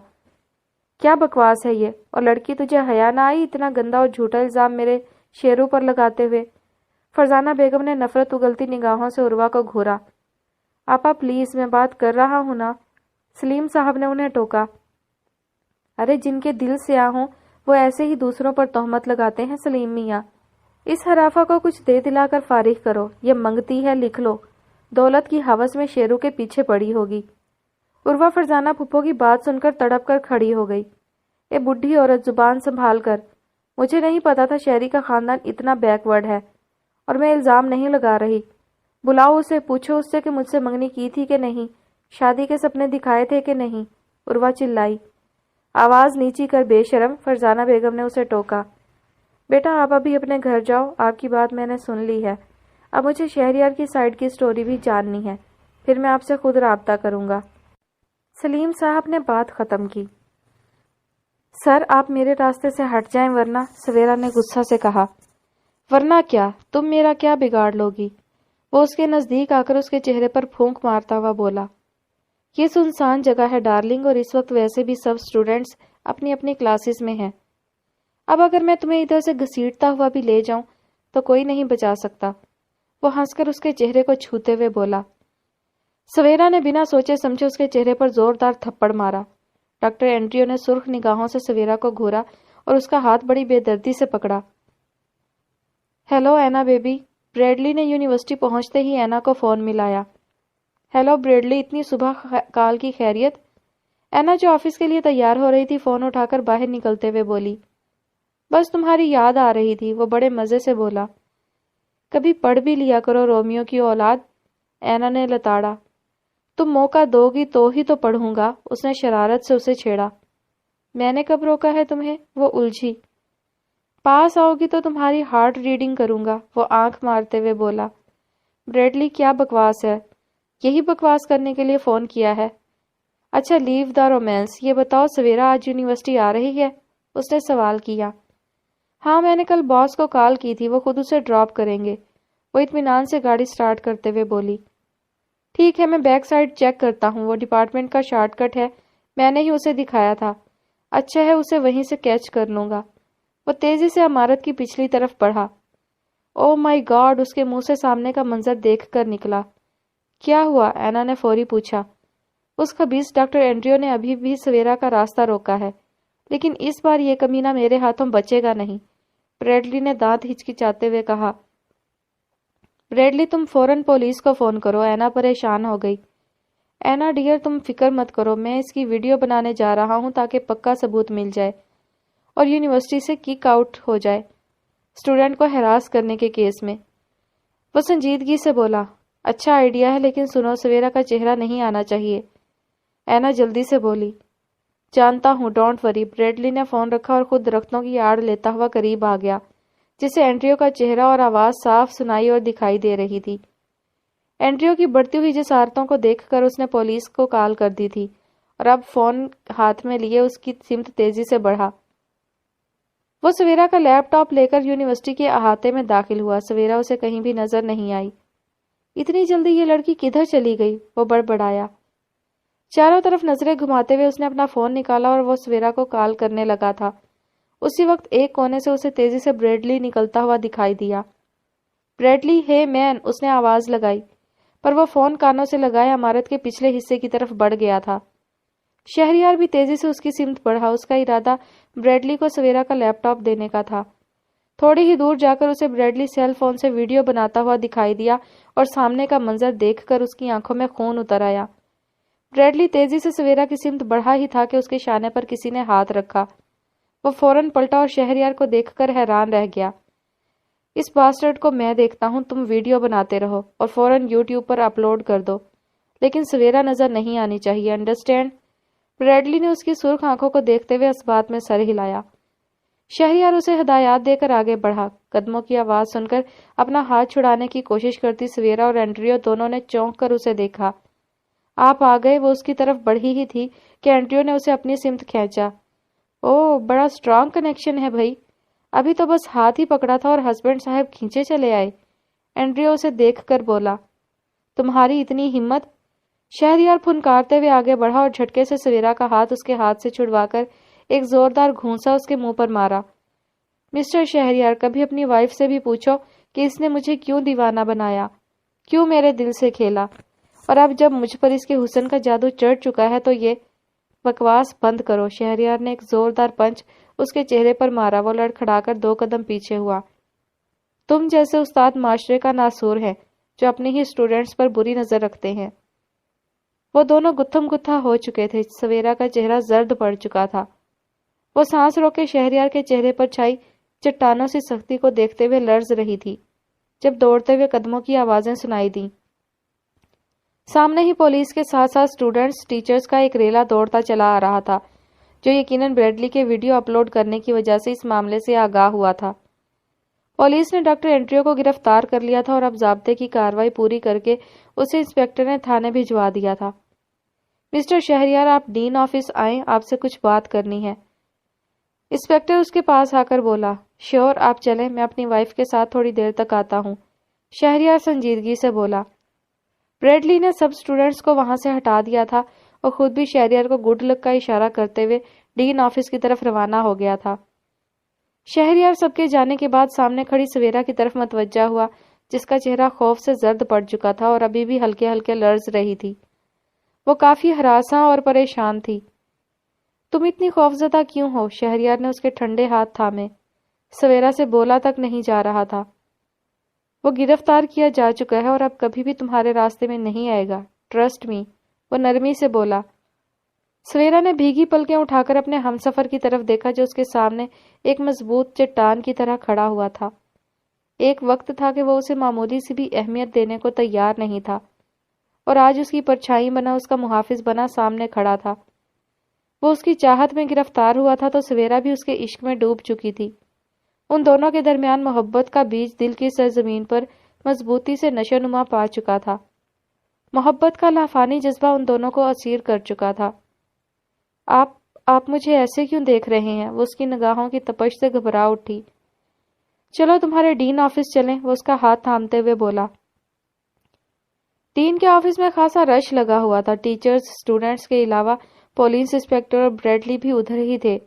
کیا بکواس ہے یہ؟ اور لڑکی، تجھے حیا نہ آئی اتنا گندا اور جھوٹا الزام میرے شیروں پر لگاتے ہوئے؟ فرزانہ بیگم نے نفرت اگلتی نگاہوں سے عروہ کو گھورا۔ آپا پلیز، میں بات کر رہا ہوں نا، سلیم صاحب نے انہیں ٹوکا۔ ارے جن کے دل سیاہ ہوں وہ ایسے ہی دوسروں پر تہمت لگاتے ہیں سلیم میاں۔ اس حرافہ کو کچھ دے دلا کر فارغ کرو، یہ منگتی ہے، لکھ لو، دولت کی ہوس میں شیروں کے پیچھے پڑی ہوگی۔ عروہ فرزانہ پھپھو کی بات سن کر تڑپ کر کھڑی ہو گئی۔ اے بڈھی عورت، زبان سنبھال کر، مجھے نہیں پتا تھا شہری کا خاندان اتنا بیک ورڈ ہے، اور میں الزام نہیں لگا رہی۔ بلاؤ اسے، پوچھو اس سے کہ مجھ سے منگنی کی تھی کہ نہیں، شادی کے سپنے دکھائے تھے کہ نہیں، عروہ چلائی۔ آواز نیچی کر بے شرم، فرزانہ بیگم نے اسے ٹوکا۔ بیٹا آپ ابھی اپنے گھر جاؤ، آپ کی بات میں نے سن لی ہے، اب مجھے شہریار کی سائیڈ کی سٹوری بھی جاننی ہے۔ پھر میں آپ سے خود رابطہ کروں گا۔ سلیم صاحب نے بات ختم کی۔ سر آپ میرے راستے سے ہٹ جائیں ورنہ، سویرا نے غصہ سے کہا۔ ورنہ کیا، تم میرا کیا بگاڑ لوگی؟ وہ اس کے نزدیک آ کر اس کے چہرے پر پھونک مارتا ہوا بولا۔ یہ سنسان جگہ ہے ڈارلنگ، اور اس وقت ویسے بھی سب اسٹوڈنٹس اپنی اپنی کلاسز میں ہیں۔ اب اگر میں تمہیں ادھر سے گھسیٹتا ہوا بھی لے جاؤں تو کوئی نہیں بچا سکتا۔ وہ ہنس کر اس کے چہرے کو چھوتے ہوئے بولا۔ سویرا نے بنا سوچے سمجھے اس کے چہرے پر زوردار تھپڑ مارا۔ ڈاکٹر اینڈریو نے سرخ نگاہوں سے سویرا کو گھورا اور اس کا ہاتھ بڑی بے دردی سے پکڑا۔ ہیلو اینا بیبی، بریڈلی نے یونیورسٹی پہنچتے ہی اینا کو فون ملایا۔ ہیلو بریڈلی، اتنی صبح کال کی خیریت؟ اینا جو آفس کے لیے تیار ہو رہی تھی فون اٹھا کر باہر نکلتے ہوئے بولی۔ بس تمہاری یاد آ رہی تھی، وہ بڑے مزے سے بولا۔ کبھی پڑھ بھی لیا کرو رومیو کی اولاد، اینا نے لتاڑا۔ تم موقع دو گی تو ہی تو پڑھوں گا، اس نے شرارت سے اسے چھیڑا۔ میں نے کب روکا ہے تمہیں؟ وہ الجھی۔ پاس آؤ گی تو تمہاری ہارٹ ریڈنگ کروں گا، وہ آنکھ مارتے ہوئے بولا۔ بریڈلی کیا بکواس ہے؟ یہی بکواس کرنے کے لیے فون کیا ہے۔ اچھا لیو دا رومانس، یہ بتاؤ سویرا آج یونیورسٹی آ رہی ہے؟ اس نے سوال کیا۔ ہاں میں نے کل باس کو کال کی تھی، وہ خود اسے ڈراپ کریں گے، وہ اطمینان سے گاڑی سٹارٹ کرتے ہوئے بولی۔ ٹھیک ہے میں بیک سائڈ چیک کرتا ہوں، وہ ڈپارٹمنٹ کا شارٹ کٹ ہے، میں نے ہی اسے دکھایا تھا، اچھا ہے اسے وہیں سے کیچ کر لوں گا۔ وہ تیزی سے عمارت کی پچھلی طرف بڑھا۔ او مائی گاڈ، اس کے منہ سے سامنے کا منظر دیکھ کر نکلا۔ کیا ہوا؟ اینا نے فوری پوچھا۔ اس خبیث ڈاکٹر اینڈریو نے ابھی بھی سویرا کا راستہ روکا ہے، لیکن اس بار یہ کمینہ میرے ہاتھوں بچے گا نہیں، بریڈلی نے دانت ہچکچاتے ہوئے کہا۔ بریڈلی تم فوراً پولیس کو فون کرو، اینا پریشان ہو گئی۔ اینا ڈیئر تم فکر مت کرو، میں اس کی ویڈیو بنانے جا رہا ہوں تاکہ پکا ثبوت مل جائے اور یونیورسٹی سے کک آؤٹ ہو جائے اسٹوڈنٹ کو ہراس کرنے کے کیس میں۔ وہ سنجیدگی سے بولا۔ اچھا آئیڈیا ہے، لیکن سنو سویرا کا چہرہ نہیں آنا چاہیے، اینا جلدی سے بولی۔ جانتا ہوں، ڈونٹ وری۔ بریڈلی نے فون رکھا اور خود درختوں کی آڑ لیتا ہوا قریب آ گیا، جسے اینڈریو کا چہرہ اور آواز صاف سنائی اور دکھائی دے رہی تھی۔ اینڈریو کی بڑھتی ہوئی جسارتوں کو دیکھ کر اس نے پولیس کو کال کر دی تھی اور اب فون ہاتھ میں لیے اس کی سمت تیزی سے بڑھا۔ وہ سویرا کا لیپ ٹاپ لے کر یونیورسٹی کے احاطے میں داخل ہوا۔ سویرا اسے کہیں بھی نظر نہیں آئی۔ اتنی جلدی یہ لڑکی کدھر چلی گئی؟ وہ بڑبڑایا۔ چاروں طرف نظریں گھماتے ہوئے اس نے اپنا فون نکالا اور وہ سویرا کو کال کرنے لگا تھا۔ اسی وقت ایک کونے سے اسے تیزی سے بریڈلی نکلتا ہوا دکھائی دیا۔ بریڈلی، ہے مین، اس نے آواز لگائی، پر وہ فون کانوں سے لگائے عمارت کے پچھلے حصے کی طرف بڑھ گیا تھا۔ شہریار بھی تیزی سے اس کی سمت بڑھا، اس کا ارادہ بریڈلی کو سویرا کا لیپ ٹاپ دینے کا تھا۔ تھوڑی ہی دور جا کر اسے بریڈلی سیل فون سے ویڈیو بناتا ہوا دکھائی دیا اور سامنے کا منظر دیکھ کر اس کی آنکھوں میں خون اتر آیا۔ بریڈلی تیزی سے سویرا کی سمت بڑھا ہی تھا کہ اس کے شانے پر کسی نے ہاتھ رکھا۔ وہ فوراً پلٹا اور شہریار کو دیکھ کر حیران رہ گیا۔ اس باسٹرڈ کو میں دیکھتا ہوں، تم ویڈیو بناتے رہو اور فوراً یوٹیوب پر اپلوڈ کر دو، لیکن سویرا نظر نہیں آنی چاہیے، انڈرسٹینڈ؟ بریڈلی نے اس کی سرخ آنکھوں کو دیکھتے ہوئے اس بات میں سر ہلایا۔ شہریار اسے ہدایات دے کر آگے بڑھا۔ قدموں کی آواز سن کر اپنا ہاتھ چھڑانے کی کوشش کرتی سویرا اور اینڈریو دونوں نے چونک کر اسے دیکھا۔ آپ آ گئے، وہ اس کی طرف بڑھی ہی تھی کہ اینڈریو نے اسے اپنی سمت کھینچا۔ اوہ، بڑا سٹرانگ کنیکشن ہے بھائی، ابھی تو بس ہاتھ ہی پکڑا تھا اور ہسبینڈ صاحب کھینچے چلے آئے، اینڈریو اسے دیکھ کر بولا۔ تمہاری اتنی ہمت؟ شہریار پھنکارتے ہوئے آگے بڑھا اور جھٹکے سے سویرا کا ہاتھ اس کے ہاتھ سے چھڑوا کر ایک زوردار گھونسا اس کے منہ پر مارا۔ مسٹر شہریار، کبھی اپنی وائف سے بھی پوچھو کہ اس نے مجھے کیوں دیوانہ بنایا، کیوں میرے دل سے کھیلا، اور اب جب مجھ پر اس کے حسن کا جادو چڑھ چکا ہے تو یہ بکواس بند کرو۔ شہریار نے ایک زوردار پنچ اس کے چہرے پر مارا۔ وہ لڑکھڑا کر 2 قدم پیچھے ہوا۔ تم جیسے استاد معاشرے کا ناسور ہیں جو اپنے ہی اسٹوڈنٹس پر بری نظر رکھتے ہیں۔ وہ دونوں گتھم گتھا ہو چکے تھے، سویرا کا چہرہ زرد پڑ چکا تھا۔ وہ سانس روکے شہریار کے چہرے پر چھائی چٹانوں سی سختی کو دیکھتے ہوئے لرز رہی تھی جب دوڑتے ہوئے قدموں کی آوازیں سنائی دیں۔ سامنے ہی پولیس کے ساتھ ساتھ اسٹوڈنٹس ٹیچرز کا ایک ریلا دوڑتا چلا آ رہا تھا جو یقیناً بریڈلی کے ویڈیو اپلوڈ کرنے کی وجہ سے اس معاملے سے آگاہ ہوا تھا۔ پولیس نے ڈاکٹر اینڈریو کو گرفتار کر لیا تھا اور اب ضابطے کی کارروائی پوری کر کے اسے انسپیکٹر نے تھانے بھجوا دیا تھا۔ مسٹر شہریار، آپ ڈین آفس آئیں، آپ سے کچھ بات کرنی ہے۔ انسپیکٹر اس کے پاس آ کر بولا، شیور آپ چلیں، میں اپنی وائف کے ساتھ تھوڑی دیر تک آتا ہوں۔ شہریار سنجیدگی سے بولا۔ بریڈلی نے سب اسٹوڈنٹس کو وہاں سے ہٹا دیا تھا اور خود بھی شہریار کو گڈ لک کا اشارہ کرتے ہوئے ڈین آفس کی طرف روانہ ہو گیا تھا۔ شہریار سب کے جانے کے بعد سامنے کھڑی سویرا کی طرف متوجہ ہوا، جس کا چہرہ خوف سے زرد پڑ چکا تھا اور ابھی بھی ہلکے ہلکے لرز رہی تھی۔ وہ کافی ہراساں اور پریشان تھی۔ تم اتنی خوفزدہ کیوں ہو؟ شہریار نے اس کے ٹھنڈے ہاتھ تھامے۔ سویرا سے بولا تک نہیں جا رہا تھا۔ وہ گرفتار کیا جا چکا ہے اور اب کبھی بھی تمہارے راستے میں نہیں آئے گا، ٹرسٹ می، وہ نرمی سے بولا۔ سویرا نے بھیگی پلکیں اٹھا کر اپنے ہمسفر کی طرف دیکھا جو اس کے سامنے ایک مضبوط چٹان کی طرح کھڑا ہوا تھا۔ ایک وقت تھا کہ وہ اسے معمولی سی بھی اہمیت دینے کو تیار نہیں تھا، اور آج اس کی پرچھائی بنا، اس کا محافظ بنا سامنے کھڑا تھا۔ وہ اس کی چاہت میں گرفتار ہوا تھا تو سویرا بھی اس کے عشق میں ڈوب چکی تھی۔ ان دونوں کے درمیان محبت کا بیج دل کی سرزمین پر مضبوطی سے نشو نما پا چکا تھا۔ محبت کا لافانی جذبہ ان دونوں کو اسیر کر چکا تھا۔ آپ مجھے ایسے کیوں دیکھ رہے ہیں؟ وہ اس کی نگاہوں کی تپش سے گھبرا اٹھی۔ چلو تمہارے ڈین آفس چلیں، وہ اس کا ہاتھ تھامتے ہوئے بولا۔ ڈین کے آفس میں خاصا رش لگا ہوا تھا۔ ٹیچرز، اسٹوڈنٹس کے علاوہ پولیس انسپیکٹر اور بریڈلی بھی ادھر ہی تھے۔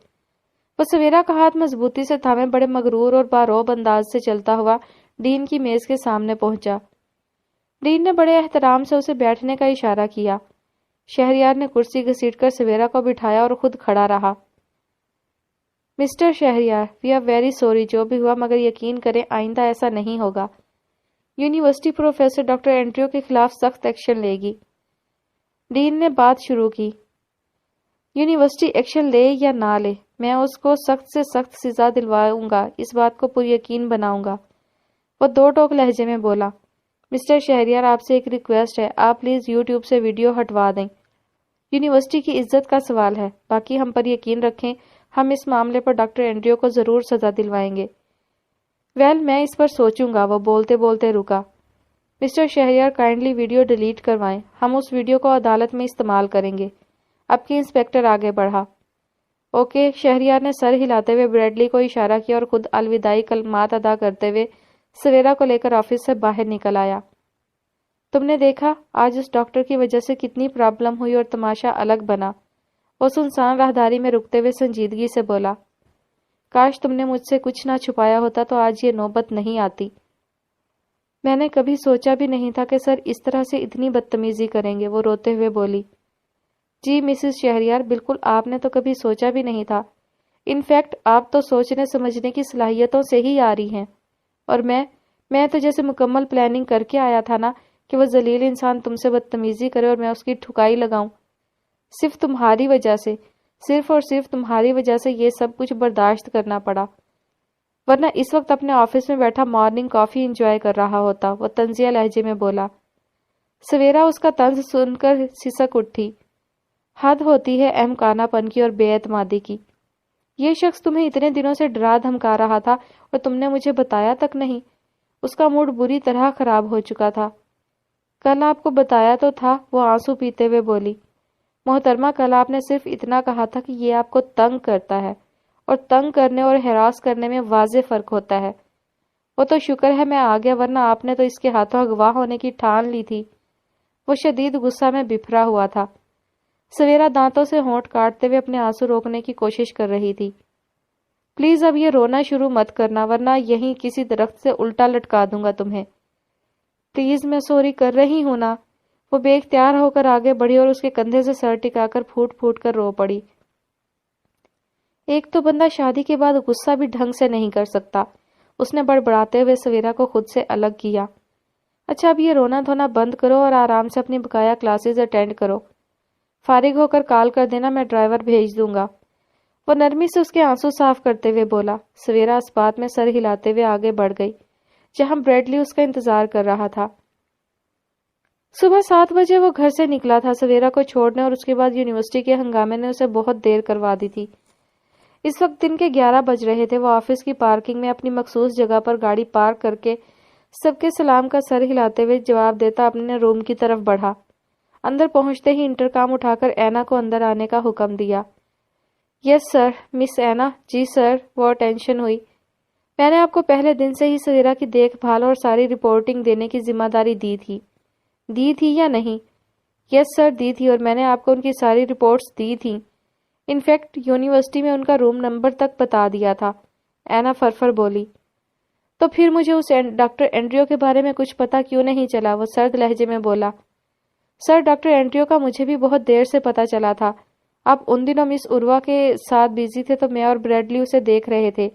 وہ سویرا کا ہاتھ مضبوطی سے تھامے بڑے مغرور اور باروب انداز سے چلتا ہوا ڈین کی میز کے سامنے پہنچا۔ ڈین نے بڑے احترام سے اسے بیٹھنے کا اشارہ کیا۔ شہریار نے کرسی گھسیٹ کر سویرا کو بٹھایا اور خود کھڑا رہا۔ Mr Shehryar, we are very sorry, جو بھی ہوا، مگر یقین کریں آئندہ ایسا نہیں ہوگا۔ یونیورسٹی پروفیسر ڈاکٹر اینڈریو کے خلاف سخت ایکشن لے گی۔ ڈین نے بات شروع کی۔ یونیورسٹی ایکشن لے یا نہ لے، میں اس کو سخت سے سخت سزا دلواؤں گا، اس بات کو پر یقین بناؤں گا، وہ دو ٹوک لہجے میں بولا۔ مسٹر شہریار، آپ سے ایک ریکویسٹ ہے، آپ پلیز یوٹیوب سے ویڈیو ہٹوا دیں۔ یونیورسٹی کی عزت کا سوال ہے، باقی ہم پر یقین رکھیں، ہم اس معاملے پر ڈاکٹر اینڈریو کو ضرور سزا دلوائیں گے۔ ویل، میں اس پر سوچوں گا، وہ بولتے بولتے رکا۔ Mr Shehryar, kindly video delete کروائیں، ہم اس ویڈیو کو عدالت میں استعمال کریں گے۔ اب کی انسپیکٹر آگے بڑھا۔ اوکے، شہریار نے سر ہلاتے ہوئے بریڈلی کو اشارہ کیا اور خود الوداعی کلمات ادا کرتے ہوئے سویرا کو لے کر آفس سے باہر نکل آیا۔ تم نے دیکھا آج اس ڈاکٹر کی وجہ سے کتنی پرابلم ہوئی اور تماشا الگ بنا، وہ سنسان راہداری میں رکتے ہوئے سنجیدگی سے بولا۔ کاش تم نے مجھ سے کچھ نہ چھپایا ہوتا تو آج یہ نوبت نہیں آتی۔ میں نے کبھی سوچا بھی نہیں تھا کہ سر اس طرح سے اتنی بدتمیزی کریں گے، وہ روتے ہوئے بولی۔ جی مسز شہریار، بالکل آپ نے تو کبھی سوچا بھی نہیں تھا، انفیکٹ آپ تو سوچنے سمجھنے کی صلاحیتوں سے ہی آ رہی ہیں، اور میں تو جیسے مکمل پلاننگ کر کے آیا تھا نا کہ وہ ذلیل انسان تم سے بدتمیزی کرے اور میں اس کی ٹھکائی لگاؤں۔ صرف تمہاری وجہ سے، صرف اور صرف تمہاری وجہ سے یہ سب کچھ برداشت کرنا پڑا، ورنہ اس وقت اپنے آفس میں بیٹھا مارننگ کافی انجوائے کر رہا ہوتا، وہ طنزیہ لہجے میں بولا۔ سویرا اس کا طنز سن کر سسک اٹھی۔ حد ہوتی ہے اہم کانہ پن کی اور بے اعتمادی کی۔ یہ شخص تمہیں اتنے دنوں سے ڈرا دھمکا رہا تھا اور تم نے مجھے بتایا تک نہیں۔ اس کا موڈ بری طرح خراب ہو چکا تھا۔ کل آپ کو بتایا تو تھا، وہ آنسو پیتے ہوئے بولی۔ محترمہ، کل آپ نے صرف اتنا کہا تھا کہ یہ آپ کو تنگ کرتا ہے، اور تنگ کرنے اور ہراس کرنے میں واضح فرق ہوتا ہے۔ وہ تو شکر ہے میں آ گیا، ورنہ آپ نے تو اس کے ہاتھوں اغوا ہونے کی ٹھان لی تھی۔ وہ شدید غصہ میں بفرا ہوا تھا۔ سویرا دانتوں سے ہونٹ کاٹتے ہوئے اپنے آنسو روکنے کی کوشش کر رہی تھی۔ پلیز اب یہ رونا شروع مت کرنا، ورنہ یہیں کسی درخت سے الٹا لٹکا دوں گا تمہیں۔ پلیز، میں سوری کر رہی ہوں نا۔ وہ بے اختیار ہو کر آگے بڑھی اور اس کے کندھے سے سر ٹکا کر پھوٹ پھوٹ کر رو پڑی۔ ایک تو بندہ شادی کے بعد غصہ بھی ڈھنگ سے نہیں کر سکتا، اس نے بڑبڑاتے ہوئے سویرا کو خود سے الگ کیا۔ اچھا اب یہ رونا دھونا بند کرو اور آرام سے اپنی بقایا کلاسز اٹینڈ کرو۔ فارغ ہو کر کال کر دینا، میں ڈرائیور بھیج دوں گا، وہ نرمی سے اس کے آنسو صاف کرتے ہوئے بولا۔ سویرا اس بات میں سر ہلاتے ہوئے آگے بڑھ گئی جہاں بریڈلی اس کا انتظار کر رہا تھا۔ صبح 7 بجے وہ گھر سے نکلا تھا سویرا کو چھوڑنے، اور اس کے بعد یونیورسٹی کے ہنگامے نے اسے بہت دیر کروا دی تھی۔ اس وقت دن کے 11 بج رہے تھے۔ وہ آفس کی پارکنگ میں اپنی مخصوص جگہ پر گاڑی پارک کر کے سب کے سلام کا سر ہلاتے ہوئے جواب دیتا اپنے روم کی طرف بڑھا۔ اندر پہنچتے ہی انٹرکام اٹھا کر اینا کو اندر آنے کا حکم دیا۔ یس سر۔ مس اینا؟ جی سر۔ وہ اٹینشن ہوئی۔ میں نے آپ کو پہلے دن سے ہی سویرا کی دیکھ بھال اور ساری رپورٹنگ دینے کی ذمہ داری دی تھی یا نہیں؟ یس سر دی تھی، اور میں نے آپ کو ان کی ساری رپورٹس دی تھیں۔ انفیکٹ یونیورسٹی میں ان کا روم نمبر تک بتا دیا تھا، اینا فرفر بولی۔ تو پھر مجھے اس ڈاکٹر اینڈریو کے بارے میں کچھ پتا کیوں نہیں چلا؟ وہ سرد لہجے میں بولا۔ سر ڈاکٹر اینڈریو کا مجھے بھی بہت دیر سے پتا چلا تھا۔ آپ ان دنوں مس عروہ کے ساتھ بیزی تھے تو میں اور بریڈلی اسے دیکھ رہے تھے۔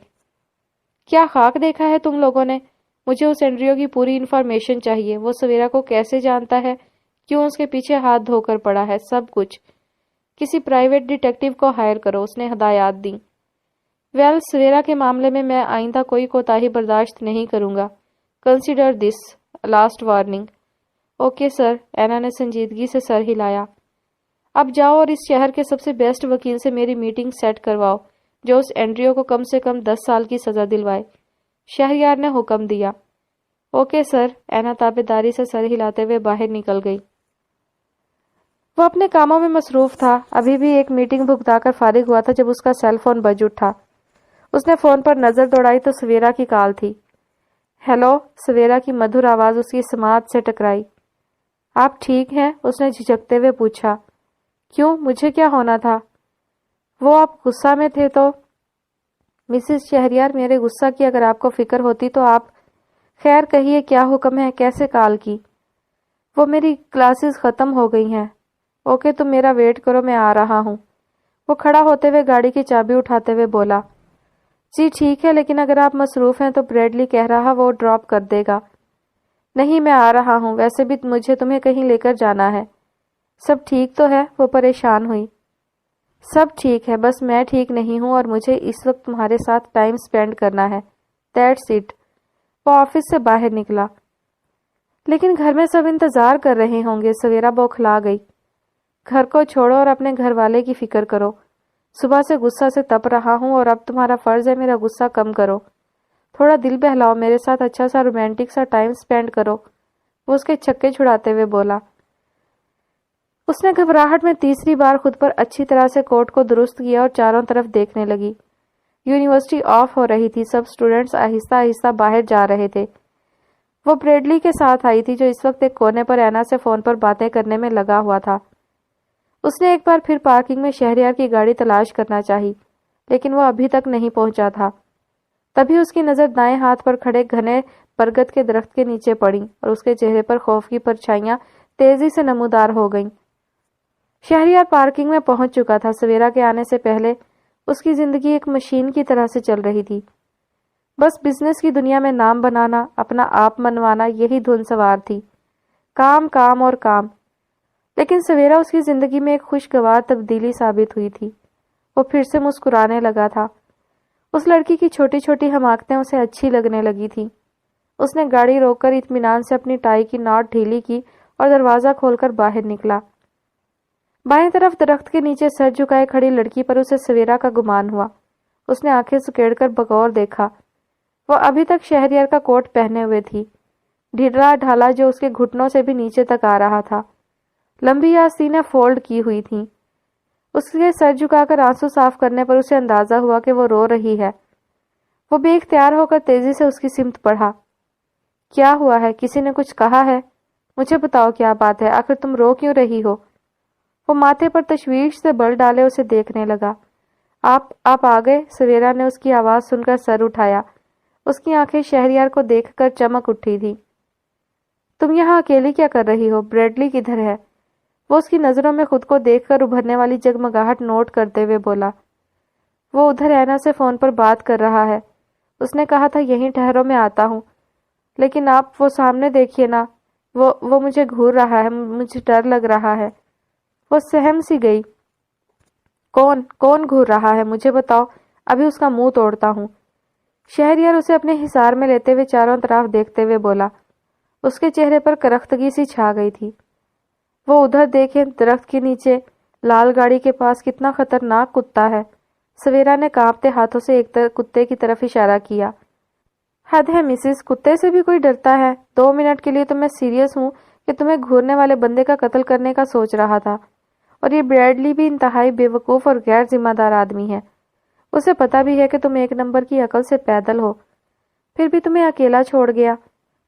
کیا خاک دیکھا ہے تم لوگوں نے؟ مجھے اس اینڈریو کی پوری انفارمیشن چاہیے۔ وہ سویرا کو کیسے جانتا ہے، کیوں اس کے پیچھے ہاتھ دھو کر پڑا ہے، سب کچھ۔ کسی پرائیویٹ ڈیٹیکٹیو کو ہائر کرو، اس نے ہدایات دیں۔ ویل، سویرا کے معاملے میں آئندہ کوئی کوتاہی برداشت نہیں کروں گا۔ Consider this last warning. Okay sir, Ena نے سنجیدگی سے سر ہلایا۔ اب جاؤ اور اس شہر کے سب سے بیسٹ وکیل سے میری میٹنگ سیٹ کرواؤ، جو اس اینڈریو کو کم سے کم 10 سال کی سزا دلوائے، شہریار نے حکم دیا۔ اوکے سر، اینا تابعداری سے سر ہلاتے ہوئے باہر نکل گئی۔ وہ اپنے کاموں میں مصروف تھا، ابھی بھی ایک میٹنگ بھگتا کر فارغ ہوا تھا جب اس کا سیل فون بج اٹھا۔ اس نے فون پر نظر دوڑائی تو سویرا کی کال تھی۔ ہیلو، سویرا کی مدھر آواز اس کی سماعت سے ٹکرائی۔ آپ ٹھیک ہیں؟ اس نے جھجکتے ہوئے پوچھا۔ کیوں، مجھے کیا ہونا تھا؟ وہ آپ غصہ میں تھے تو؟ مسز شہریار، میرے غصہ کی اگر آپ کو فکر ہوتی تو آپ… خیر کہیے کیا حکم ہے، کیسے کال کی؟ وہ میری کلاسز ختم ہو گئی ہیں۔ اوکے، تم میرا ویٹ کرو، میں آ رہا ہوں۔ وہ کھڑا ہوتے ہوئے گاڑی کی چابی اٹھاتے ہوئے بولا۔ جی ٹھیک ہے، لیکن اگر آپ مصروف ہیں تو بریڈلی کہہ رہا وہ ڈراپ کر دے گا۔ نہیں، میں آ رہا ہوں، ویسے بھی مجھے تمہیں کہیں لے کر جانا ہے۔ سب ٹھیک تو ہے؟ وہ پریشان ہوئی۔ سب ٹھیک ہے، بس میں ٹھیک نہیں ہوں اور مجھے اس وقت تمہارے ساتھ ٹائم سپینڈ کرنا ہے، دیٹس اٹ۔ وہ آفس سے باہر نکلا۔ لیکن گھر میں سب انتظار کر رہے ہوں گے، سویرا بوکھلا گئی۔ گھر کو چھوڑو اور اپنے گھر والے کی فکر کرو۔ صبح سے غصہ سے تپ رہا ہوں اور اب تمہارا فرض ہے میرا غصہ کم کرو۔ تھوڑا دل بہلاؤ، میرے ساتھ اچھا سا رومانٹک سا ٹائم سپینڈ کرو۔ وہ اس کے چھکے چھڑاتے ہوئے بولا۔ اس نے گھبراہٹ میں تیسری بار خود پر اچھی طرح سے کوٹ کو درست کیا اور چاروں طرف دیکھنے لگی۔ یونیورسٹی آف ہو رہی تھی، سب سٹوڈنٹس آہستہ آہستہ باہر جا رہے تھے۔ وہ بریڈلی کے ساتھ آئی تھی جو اس وقت ایک کونے پر اینا سے فون پر باتیں کرنے میں لگا ہوا تھا۔ اس نے ایک بار پھر پارکنگ میں شہریار کی گاڑی تلاش کرنا چاہی، لیکن وہ ابھی تک نہیں پہنچا تھا۔ تبھی اس کی نظر دائیں ہاتھ پر کھڑے گھنے برگد کے درخت کے نیچے پڑی اور اس کے چہرے پر خوف کی پرچھائیاں تیزی سے نمودار ہو گئیں۔ شہریار پارکنگ میں پہنچ چکا تھا۔ سویرا کے آنے سے پہلے اس کی زندگی ایک مشین کی طرح سے چل رہی تھی۔ بس بزنس کی دنیا میں نام بنانا، اپنا آپ منوانا، یہی دھن سوار تھی۔ کام کام اور کام۔ لیکن سویرا اس کی زندگی میں ایک خوشگوار تبدیلی ثابت ہوئی تھی۔ وہ پھر سے مسکرانے لگا تھا۔ اس لڑکی کی چھوٹی چھوٹی حماقتیں اسے اچھی لگنے لگی تھی۔ اس نے گاڑی روک کر اطمینان سے اپنی ٹائی کی ناٹ ڈھیلی کی اور دروازہ کھول کر باہر نکلا۔ بائیں طرف درخت کے نیچے سر جھکائے کھڑی لڑکی پر اسے سویرا کا گمان ہوا۔ اس نے آنکھیں سکیڑ کر بغور دیکھا۔ وہ ابھی تک شہریار کا کوٹ پہنے ہوئے تھی، ڈھیلا ڈھالا جو اس کے گھٹنوں سے بھی نیچے تک آ رہا تھا۔ لمبی آستینیں فولڈ کی ہوئی تھیں۔ اس کے سر جھکا کر آنسو صاف کرنے پر اسے اندازہ ہوا کہ وہ رو رہی ہے۔ وہ بے اختیار ہو کر تیزی سے اس کی سمت بڑھا۔ کیا ہوا ہے؟ کسی نے کچھ کہا ہے؟ مجھے بتاؤ کیا بات ہے، آخر تم رو کیوں رہی ہو؟ وہ ماتھے پر تشویش سے بل ڈالے اسے دیکھنے لگا۔ آپ آ گئے؟ سویرا نے اس کی آواز سن کر سر اٹھایا۔ اس کی آنکھیں شہریار کو دیکھ کر چمک اٹھی تھی۔ تم یہاں اکیلی کیا کر رہی ہو؟ بریڈلی کدھر ہے؟ وہ اس کی نظروں میں خود کو دیکھ کر ابھرنے والی جگمگاہٹ نوٹ کرتے ہوئے بولا۔ وہ ادھر اینا سے فون پر بات کر رہا ہے۔ اس نے کہا تھا یہیں ٹھہرو، میں آتا ہوں۔ لیکن آپ وہ سامنے دیکھیے نا، وہ مجھے گھور رہا ہے، مجھے ڈر لگ رہا ہے۔ وہ سہم سی گئی۔ کون گھور رہا ہے؟ مجھے بتاؤ، ابھی اس کا منہ توڑتا ہوں۔ شہریار اسے اپنے حصار میں لیتے ہوئے چاروں طرف دیکھتے ہوئے بولا۔ اس کے چہرے پر کرختگی سی چھا گئی تھی۔ وہ ادھر دیکھیں، درخت کے نیچے لال گاڑی کے پاس کتنا خطرناک کتا ہے۔ سویرا نے کانپتے ہاتھوں سے ایک کتے کی طرف اشارہ کیا۔ حد ہے مسز، کتے سے بھی کوئی ڈرتا ہے؟ 2 منٹ کے لیے تو میں سیریس ہوں کہ تمہیں گھورنے والے بندے کا قتل کرنے کا سوچ رہا تھا، اور یہ بریڈلی بھی انتہائی بے وقوف اور غیر ذمہ دار آدمی ہے۔ اسے پتا بھی ہے کہ تم 1 نمبر کی عقل سے پیدل ہو، پھر بھی تمہیں اکیلا چھوڑ گیا۔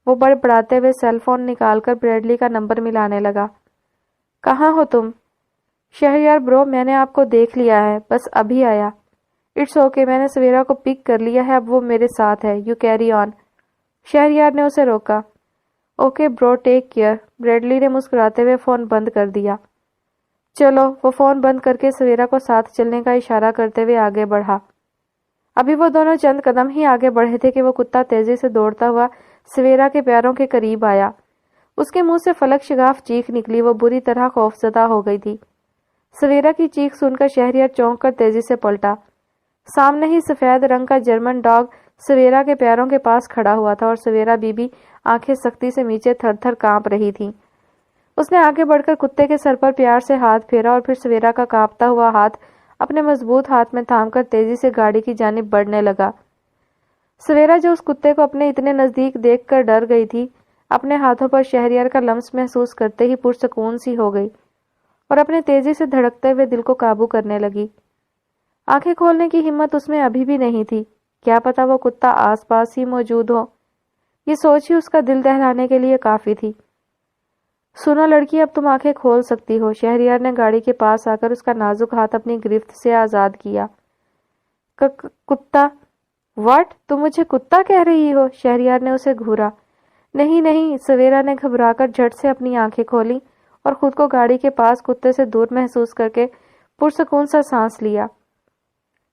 وہ بڑبڑاتے ہوئے سیل فون نکال کر بریڈلی کا نمبر ملانے لگا۔ کہاں ہو تم؟ شہریار برو، میں نے آپ کو دیکھ لیا ہے، بس ابھی آیا۔ اٹس اوکے، میں نے سویرا کو پک کر لیا ہے، اب وہ میرے ساتھ ہے، یو کیری آن۔ شہریار نے اسے روکا۔ اوکے برو، ٹیک کیئر۔ بریڈلی نے مسکراتے ہوئے فون بند کر دیا۔ چلو، وہ فون بند کر کے سویرا کو ساتھ چلنے کا اشارہ کرتے ہوئے آگے بڑھا۔ ابھی وہ دونوں چند قدم ہی آگے بڑھے تھے کہ وہ کتا تیزی سے دوڑتا ہوا سویرا کے پیروں کے قریب آیا۔ اس کے منہ سے فلک شگاف چیخ نکلی، وہ بری طرح خوفزدہ ہو گئی تھی۔ سویرا کی چیخ سن کر شہریار چونک کر تیزی سے پلٹا۔ سامنے ہی سفید رنگ کا جرمن ڈاگ سویرا کے پیروں کے پاس کھڑا ہوا تھا، اور سویرا بی بی آنکھیں سختی سے نیچے تھر تھر کانپ رہی تھی۔ اس نے آگے بڑھ کر کتے کے سر پر پیار سے ہاتھ پھیرا، اور پھر سویرا کا کانپتا ہوا ہاتھ اپنے مضبوط ہاتھ میں تھام کر تیزی سے گاڑی کی جانب بڑھنے لگا۔ سویرا، جو اس کتے کو اپنے اتنے نزدیک دیکھ کر ڈر گئی تھی، اپنے ہاتھوں پر شہریار کا لمس محسوس کرتے ہی پرسکون سی ہو گئی، اور اپنے تیزی سے دھڑکتے ہوئے دل کو قابو کرنے لگی۔ آنکھیں کھولنے کی ہمت اس میں ابھی بھی نہیں تھی، کیا پتا وہ کتا آس پاس ہی موجود ہو۔ یہ سوچ ہی اس کا دل دہلانے کے لیے کافی تھی۔ سنو لڑکی، اب تم آنکھیں کھول سکتی ہو۔ شہریار نے گاڑی کے پاس آ کر اس کا نازک ہاتھ اپنی گرفت سے آزاد کیا۔ کتا؟ واٹ؟ تم مجھے کتا کہہ رہی ہو؟ شہریار نے اسے گھورا۔ نہیں نہیں، سویرا نے گھبرا کر جھٹ سے اپنی آنکھیں کھولی اور خود کو گاڑی کے پاس کتے سے دور محسوس کر کے پرسکون سا سانس لیا۔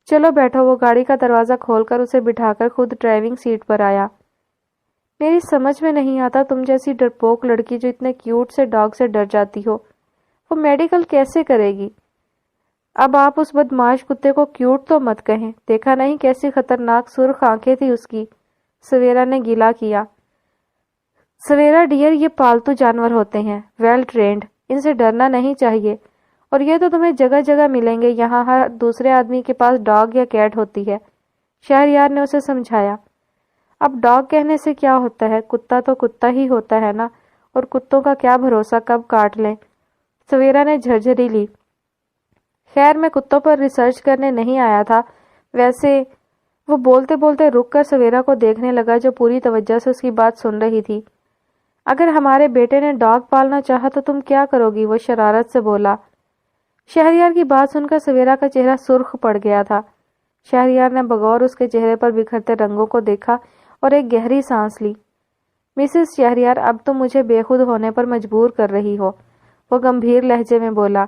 چلو بیٹھو۔ وہ گاڑی کا دروازہ کھول کر اسے بٹھا کر خود ڈرائیونگ سیٹ پر آیا۔ میری سمجھ میں نہیں آتا، تم جیسی ڈرپوک لڑکی جو اتنے کیوٹ سے ڈاگ سے ڈر جاتی ہو، وہ میڈیکل کیسے کرے گی؟ اب آپ اس بدمعاش کتے کو کیوٹ تو مت کہیں، دیکھا نہیں کیسی خطرناک سرخ آنکھیں تھی اس کی؟ سویرا نے گیلا کیا۔ سویرا ڈیئر، یہ پالتو جانور ہوتے ہیں، ویل ٹرینڈ، ان سے ڈرنا نہیں چاہیے، اور یہ تو تمہیں جگہ جگہ ملیں گے، یہاں ہر دوسرے آدمی کے پاس ڈاگ یا کیٹ ہوتی ہے۔ شہریار نے اسے سمجھایا۔ اب ڈاگ کہنے سے کیا ہوتا ہے، کتا تو کتا ہی ہوتا ہے نا، اور کتوں کا کیا بھروسہ کب کاٹ لیں۔ سویرا نے جھرجھری لی۔ خیر، میں کتوں پر ریسرچ کرنے نہیں آیا تھا، ویسے۔ وہ بولتے بولتے رک کر سویرا کو دیکھنے لگا، جو پوری توجہ سے اس کی بات سن رہی تھی۔ اگر ہمارے بیٹے نے ڈاگ پالنا چاہا تو تم کیا کرو گی؟ وہ شرارت سے بولا۔ شہریار کی بات سن کر سویرا کا چہرہ سرخ پڑ گیا تھا۔ شہریار نے بغور اس کے چہرے پر بکھرتے رنگوں کو دیکھا اور ایک گہری سانس لی۔ مسز شہریار، اب تم مجھے بے خود ہونے پر مجبور کر رہی ہو، وہ گمبھیر لہجے میں بولا۔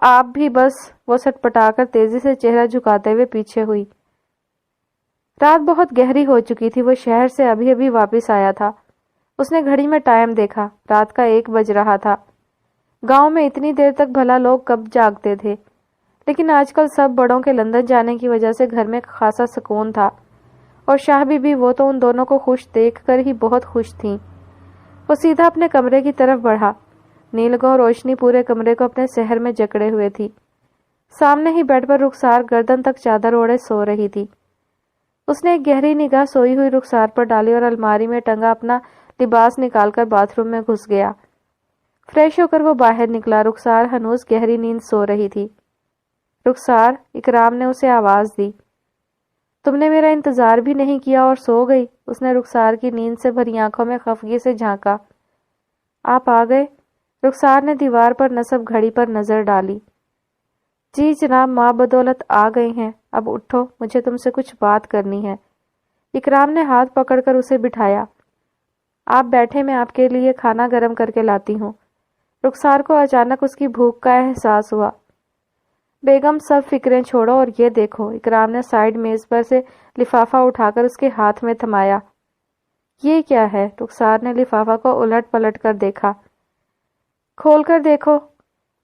آپ بھی بس، وہ سٹپٹا کر تیزی سے چہرہ جھکاتے ہوئے پیچھے ہوئی۔ رات بہت گہری ہو چکی تھی، وہ شہر سے ابھی ابھی واپس آیا تھا۔ اس نے گھڑی میں ٹائم دیکھا، رات کا 1 بج رہا تھا۔ گاؤں میں اتنی دیر تک بھلا لوگ کب جاگتے تھے، لیکن آج کل سب بڑوں کے لندن جانے کی وجہ سے گھر میں خاصا سکون تھا، اور شاہ بی بی وہ تو ان دونوں کو خوش دیکھ کر ہی بہت خوش تھیں۔ وہ سیدھا اپنے کمرے کی طرف بڑھا۔ نیلگوں روشنی پورے کمرے کو اپنے سحر میں جکڑے ہوئے تھی۔ سامنے ہی بیڈ پر رخسار گردن تک چادر اوڑھے سو رہی تھی۔ اس نے ایک گہری نگاہ سوئی ہوئی رخسار پر ڈالی اور الماری میں ٹنگا اپنا لباس نکال کر باتھ روم میں گھس گیا۔ فریش ہو کر وہ باہر نکلا۔ رخسار ہنوز گہری نیند سو رہی تھی۔ رخسار، اکرام نے اسے آواز دی۔ تم نے میرا انتظار بھی نہیں کیا اور سو گئی؟ اس نے رخسار کی نیند سے بھری آنکھوں میں خفگی سے جھانکا۔ آپ آ گئے؟ رخسار نے دیوار پر نصب گھڑی پر نظر ڈالی۔ جی جناب، ماں بدولت آ گئی ہیں۔ اب اٹھو، مجھے تم سے کچھ بات کرنی ہے۔ اکرام نے ہاتھ پکڑ کر اسے بٹھایا۔ آپ بیٹھے، میں آپ کے لیے کھانا گرم کر کے لاتی ہوں۔ رخسار کو اچانک اس کی بھوک کا احساس ہوا۔ بیگم، سب فکریں چھوڑو اور یہ دیکھو۔ اکرام نے سائیڈ میز پر سے لفافہ اٹھا کر اس کے ہاتھ میں تھمایا۔ یہ کیا ہے؟ رخسار نے لفافہ کو الٹ پلٹ کر دیکھا۔ کھول کر دیکھو۔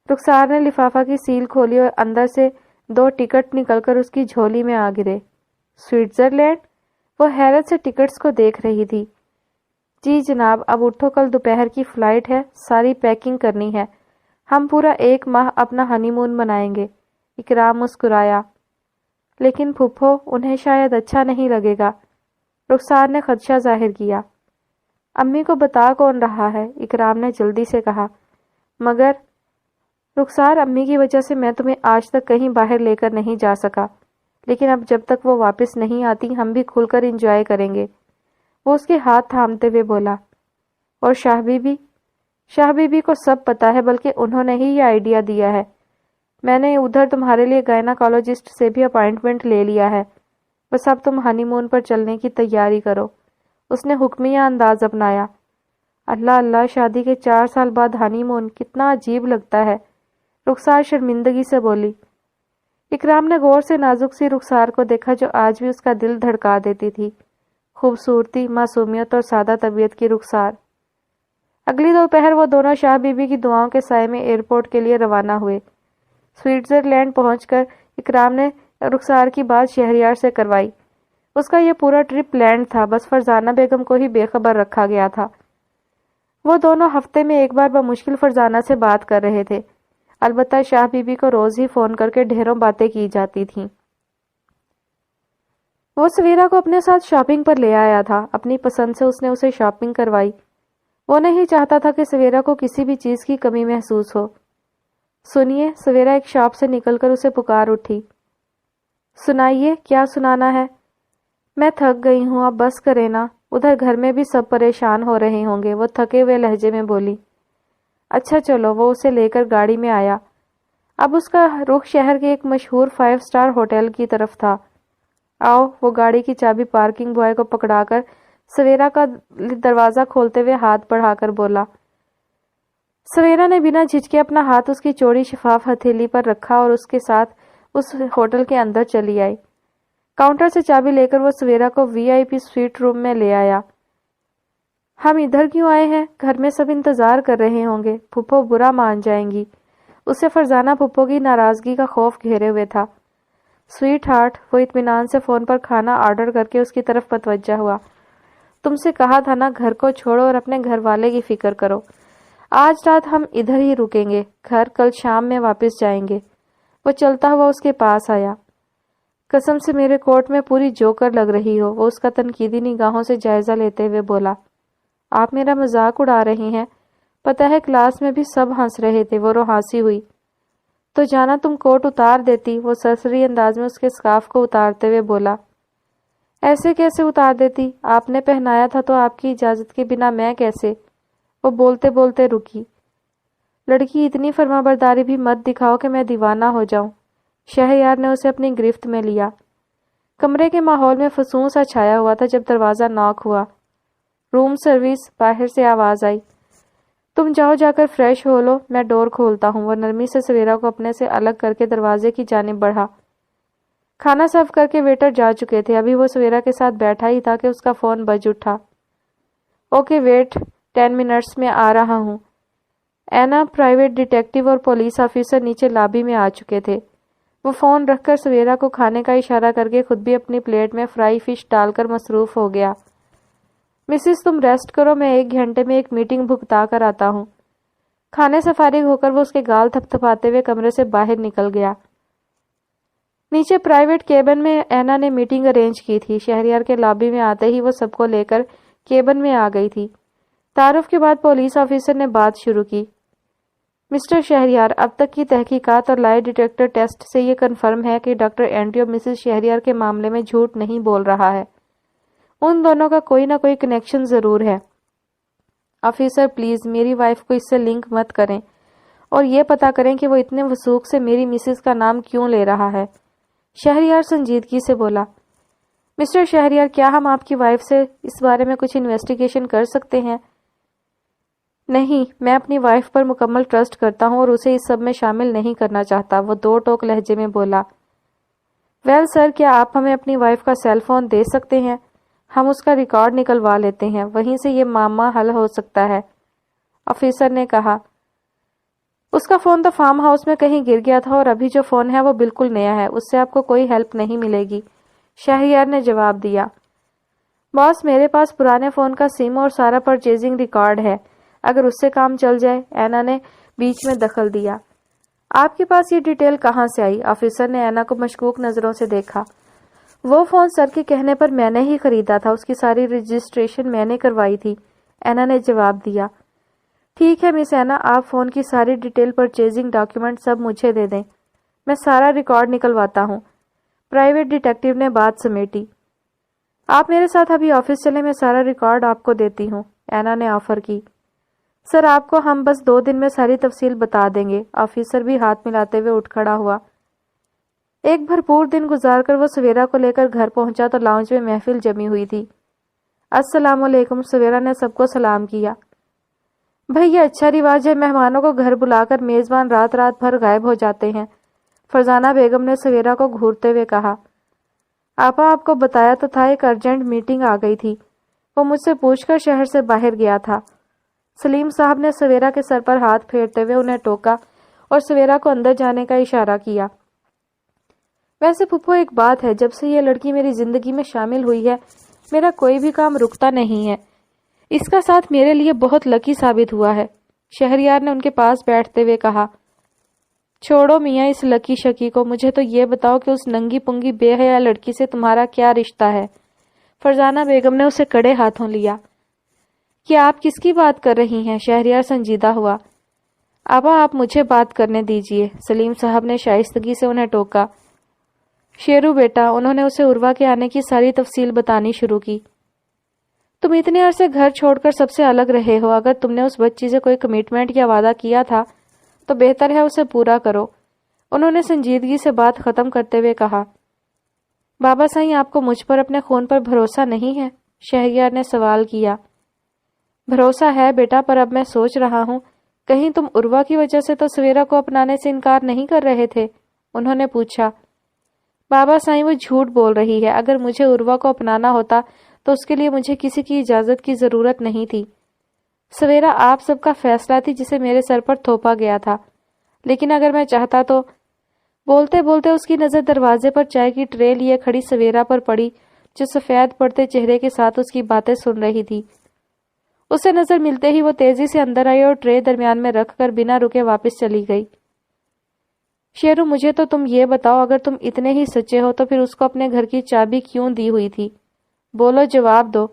رخسار نے لفافہ کی سیل کھولی اور اندر سے 2 ٹکٹ نکل کر اس کی جھولی میں آ گرے۔ سوئٹزرلینڈ؟ وہ حیرت سے ٹکٹس کو دیکھ رہی تھی۔ جی جناب، اب اٹھو، کل دوپہر کی فلائٹ ہے، ساری پیکنگ کرنی ہے، ہم پورا 1 ماہ اپنا ہنی مون منائیں گے۔ اکرام مسکرایا۔ لیکن پھپھو، انہیں شاید اچھا نہیں لگے گا۔ رخسار نے خدشہ ظاہر کیا۔ امی کو بتا کون رہا ہے؟ اکرام نے جلدی سے کہا۔ مگر رخسار، امی کی وجہ سے میں تمہیں آج تک کہیں باہر لے کر نہیں جا سکا، لیکن اب جب تک وہ واپس نہیں آتی ہم بھی کھل کر انجوائے کریں گے، وہ اس کے ہاتھ تھامتے ہوئے بولا۔ اور شاہ بی بی؟ شاہ بی بی کو سب پتا ہے، بلکہ انہوں نے ہی یہ آئیڈیا دیا ہے۔ میں نے ادھر تمہارے لیے گائناکالوجسٹ سے بھی اپائنٹمنٹ لے لیا ہے، بس اب تم ہنی مون پر چلنے کی تیاری کرو۔ اس نے حکمیہ انداز اپنایا۔ اللہ اللہ، شادی کے 4 سال بعد ہنی مون، کتنا عجیب لگتا ہے، رخسار شرمندگی سے بولی۔ اکرام نے غور سے نازک سی رخسار کو دیکھا جو آج بھی اس کا دل دھڑکا دیتی تھی۔ خوبصورتی، معصومیت اور سادہ طبیعت کی رخسار۔ اگلی دوپہر وہ دونوں شاہ بی بی کی دعاؤں کے سائے میں ایئرپورٹ کے لیے روانہ ہوئے۔ سوئٹزرلینڈ پہنچ کر اکرام نے رخسار کی بات شہریار سے کروائی۔ اس کا یہ پورا ٹرپ پلانڈ تھا، بس فرزانہ بیگم کو ہی بے خبر رکھا گیا تھا۔ وہ دونوں ہفتے میں ایک بار بمشکل فرزانہ سے بات کر رہے تھے، البتہ شاہ بی بی کو روز ہی فون کر کے ڈھیروں باتیں کی جاتی تھیں۔ وہ سویرا کو اپنے ساتھ شاپنگ پر لے آیا تھا، اپنی پسند سے اس نے اسے شاپنگ کروائی۔ وہ نہیں چاہتا تھا کہ سویرا کو کسی بھی چیز کی کمی محسوس ہو۔ سنیے، سویرا ایک شاپ سے نکل کر اسے پکار اٹھی۔ سنائیے، کیا سنانا ہے؟ میں تھک گئی ہوں، اب بس کرے نا، ادھر گھر میں بھی سب پریشان ہو رہے ہوں گے، وہ تھکے ہوئے لہجے میں بولی۔ اچھا چلو، وہ اسے لے کر گاڑی میں آیا۔ اب اس کا رخ شہر کے ایک مشہور 5 اسٹار ہوٹل کی طرف تھا۔ آؤ، وہ گاڑی کی چابی پارکنگ بوائے کو پکڑا کر سویرا کا دروازہ کھولتے ہوئے ہاتھ بڑھا کر بولا۔ سویرا نے بنا جھجکے اپنا ہاتھ اس کی چوڑی شفاف ہتھیلی پر رکھا اور اس کے ساتھ اس ہوٹل کے اندر چلی آئی۔ کاؤنٹر سے چابی لے کر وہ سویرا کو VIP سویٹ روم میں لے آیا۔ ہم ادھر کیوں آئے ہیں؟ گھر میں سب انتظار کر رہے ہوں گے، پھپھو برا مان جائیں گی۔ اسے فرزانہ پھپھو کی ناراضگی کا خوف گھیرے ہوئے تھا۔ سویٹ ہارٹ، وہ اطمینان سے فون پر کھانا آرڈر کر کے اس کی طرف متوجہ ہوا۔ تم سے کہا تھا نا، گھر کو چھوڑو اور اپنے گھر والے کی فکر کرو۔ آج رات ہم ادھر ہی رکیں گے، گھر کل شام میں واپس جائیں گے۔ وہ چلتا ہوا اس کے پاس آیا۔ قسم سے میرے کوٹ میں پوری جوکر لگ رہی ہو، وہ اس کا تنقیدی نگاہوں سے جائزہ لیتے ہوئے بولا۔ آپ میرا مذاق اڑا رہی ہیں؟ پتہ ہے کلاس میں بھی سب ہنس رہے تھے، وہ روحانسی ہوئی۔ تو جانا تم کوٹ اتار دیتی، وہ سرسری انداز میں اس کے سکارف کو اتارتے ہوئے بولا۔ ایسے کیسے اتار دیتی؟ آپ نے پہنایا تھا تو آپ کی اجازت کے بنا میں کیسے؟ وہ بولتے بولتے رکی۔ لڑکی، اتنی فرما برداری بھی مت دکھاؤ کہ میں دیوانہ ہو جاؤں۔ شہریار نے اسے اپنی گرفت میں لیا۔ کمرے کے ماحول میں فسون سا چھایا ہوا تھا جب دروازہ ناک ہوا۔ روم سروس، باہر سے آواز آئی۔ تم جاؤ، جا کر فریش ہو لو، میں ڈور کھولتا ہوں۔ وہ نرمی سے سویرا کو اپنے سے الگ کر کے دروازے کی جانب بڑھا۔ کھانا سرو کر کے ویٹر جا چکے تھے، ابھی وہ سویرا کے ساتھ بیٹھا ہی تھا کہ اس کا فون بج اٹھا۔ اوکے ویٹ، 10 منٹس میں آ رہا ہوں۔ اینا، پرائیویٹ ڈیٹیکٹیو اور پولیس آفیسر نیچے لابی میں آ چکے تھے۔ وہ فون رکھ کر سویرا کو کھانے کا اشارہ کر کے خود بھی اپنی پلیٹ میں فرائی فش ڈال کر مصروف ہو گیا۔ مسز، تم ریسٹ کرو، میں 1 گھنٹے میں ایک میٹنگ بھگتا کر آتا ہوں۔ کھانے سے فارغ ہو کر وہ اس کے گال تھپ تھپاتے ہوئے کمرے سے باہر نکل گیا۔ نیچے پرائیویٹ کیبن میں اینا نے میٹنگ ارینج کی تھی۔ شہریار کے لابی میں آتے ہی وہ سب کو لے کر کیبن میں آ گئی تھی۔ تعارف کے بعد پولیس آفیسر نے بات شروع کی۔ مسٹر شہریار، اب تک کی تحقیقات اور لائے ڈیٹیکٹر ٹیسٹ سے یہ کنفرم ہے کہ ڈاکٹر اینڈریو مسز شہریار کے معاملے میں جھوٹ نہیں بول رہا ہے۔ ان دونوں کا کوئی نہ کوئی کنیکشن ضرور ہے۔ آفیسر پلیز میری وائف کو اس سے لنک مت کریں اور یہ پتا کریں کہ وہ اتنے وثوق سے میری مسز کا نام کیوں لے رہا ہے۔ شہریار سنجیدگی سے بولا۔ مسٹر شہریار، کیا ہم آپ کی وائف سے اس بارے میں کچھ انویسٹیگیشن کر سکتے ہیں؟ نہیں، میں اپنی وائف پر مکمل ٹرسٹ کرتا ہوں اور اسے اس سب میں شامل نہیں کرنا چاہتا، وہ 2 ٹوک لہجے میں بولا۔ ویل سر، کیا آپ ہمیں اپنی وائف کا سیل فون دے سکتے ہیں؟ ہم اس کا ریکارڈ نکلوا لیتے ہیں، وہیں سے یہ معاملہ حل ہو سکتا ہے، آفیسر نے کہا۔ اس کا فون تو فارم ہاؤس میں کہیں گر گیا تھا اور ابھی جو فون ہے وہ بالکل نیا ہے، اس سے آپ کو کوئی ہیلپ نہیں ملے گی، شہریار نے جواب دیا۔ باس، میرے پاس پرانے فون کا سم اور سارا پرچیزنگ ریکارڈ ہے، اگر اس سے کام چل جائے، اینا نے بیچ میں دخل دیا۔ آپ کے پاس یہ ڈیٹیل کہاں سے آئی؟ آفیسر نے اینا کو مشکوک نظروں سے دیکھا۔ وہ فون سر کے کہنے پر میں نے ہی خریدا تھا، اس کی ساری رجسٹریشن میں نے کروائی تھی، اینا نے جواب دیا۔ ٹھیک ہے مس اینا، آپ فون کی ساری ڈیٹیل پرچیزنگ ڈاکیومنٹ سب مجھے دے دیں، میں سارا ریکارڈ نکلواتا ہوں۔ پرائیویٹ ڈیٹیکٹیو نے بات سمیٹی۔ آپ میرے ساتھ ابھی آفس چلیں، میں سارا ریکارڈ آپ کو دیتی ہوں، اینا نے آفر کی۔ سر آپ کو ہم بس 2 دن میں ساری تفصیل بتا دیں گے، آفیسر بھی ہاتھ ملاتے ہوئے اٹھ کھڑا ہوا۔ ایک بھرپور دن گزار کر وہ سویرا کو لے کر گھر پہنچا تو لاؤنج میں محفل جمی ہوئی تھی۔ السلام علیکم، سویرا نے سب کو سلام کیا۔ بھئی یہ اچھا رواج ہے، مہمانوں کو گھر بلا کر میزبان رات رات بھر غائب ہو جاتے ہیں، فرزانہ بیگم نے سویرا کو گھورتے ہوئے کہا۔ آپا آپ کو بتایا تو تھا، ایک ارجنٹ میٹنگ آ گئی تھی، وہ مجھ سے پوچھ کر شہر سے باہر گیا تھا۔ سلیم صاحب نے سویرا کے سر پر ہاتھ پھیرتے ہوئے انہیں ٹوکا اور سویرا کو اندر جانے کا اشارہ کیا۔ ویسے پھپھو ایک بات ہے، جب سے یہ لڑکی میری زندگی میں شامل ہوئی ہے میرا کوئی بھی کام رکتا نہیں ہے، اس کا ساتھ میرے لیے بہت لکی ثابت ہوا ہے، شہریار نے ان کے پاس بیٹھتے ہوئے کہا۔ چھوڑو میاں اس لکی شکی کو، مجھے تو یہ بتاؤ کہ اس ننگی پنگی بے حیا لڑکی سے تمہارا کیا رشتہ ہے؟ فرزانہ بیگم نے اسے کڑے ہاتھوں لیا۔ کہ آپ کس کی بات کر رہی ہیں؟ شہریار سنجیدہ ہوا۔ آبا آپ مجھے بات کرنے دیجئے، سلیم صاحب نے شائستگی سے انہیں ٹوکا۔ شیرو بیٹا، انہوں نے اسے عروہ کے آنے کی ساری تفصیل بتانی شروع کی۔ تم اتنے عرصے گھر چھوڑ کر سب سے الگ رہے ہو، اگر تم نے اس بچی سے کوئی کمٹمنٹ یا وعدہ کیا تھا تو بہتر ہے اسے پورا کرو، انہوں نے سنجیدگی سے بات ختم کرتے ہوئے کہا۔ بابا سائیں آپ کو مجھ پر اپنے خون پر بھروسہ نہیں ہے؟ شہریار نے سوال کیا۔ بھروسہ ہے بیٹا، پر اب میں سوچ رہا ہوں کہیں تم عروہ کی وجہ سے تو سویرا کو اپنانے سے انکار نہیں کر رہے تھے، انہوں نے پوچھا۔ بابا سائیں وہ جھوٹ بول رہی ہے، اگر مجھے عروہ کو اپنانا ہوتا تو اس کے لیے مجھے کسی کی اجازت کی ضرورت نہیں تھی۔ سویرا آپ سب کا فیصلہ تھی جسے میرے سر پر تھوپا گیا تھا، لیکن اگر میں چاہتا تو… بولتے بولتے اس کی نظر دروازے پر چائے کی ٹرے لیے کھڑی سویرا پر پڑی جو سفید پڑتے چہرے کے ساتھ اس کی باتیں سن رہی تھی۔ اسے نظر ملتے ہی وہ تیزی سے اندر آئی اور ٹرے درمیان میں رکھ کر بنا رکے واپس چلی گئی۔ شیرو مجھے تو تم یہ بتاؤ، اگر تم اتنے ہی سچے ہو تو پھر اس کو اپنے گھر کی چابی کیوں دی ہوئی تھی؟ بولو، جواب دو۔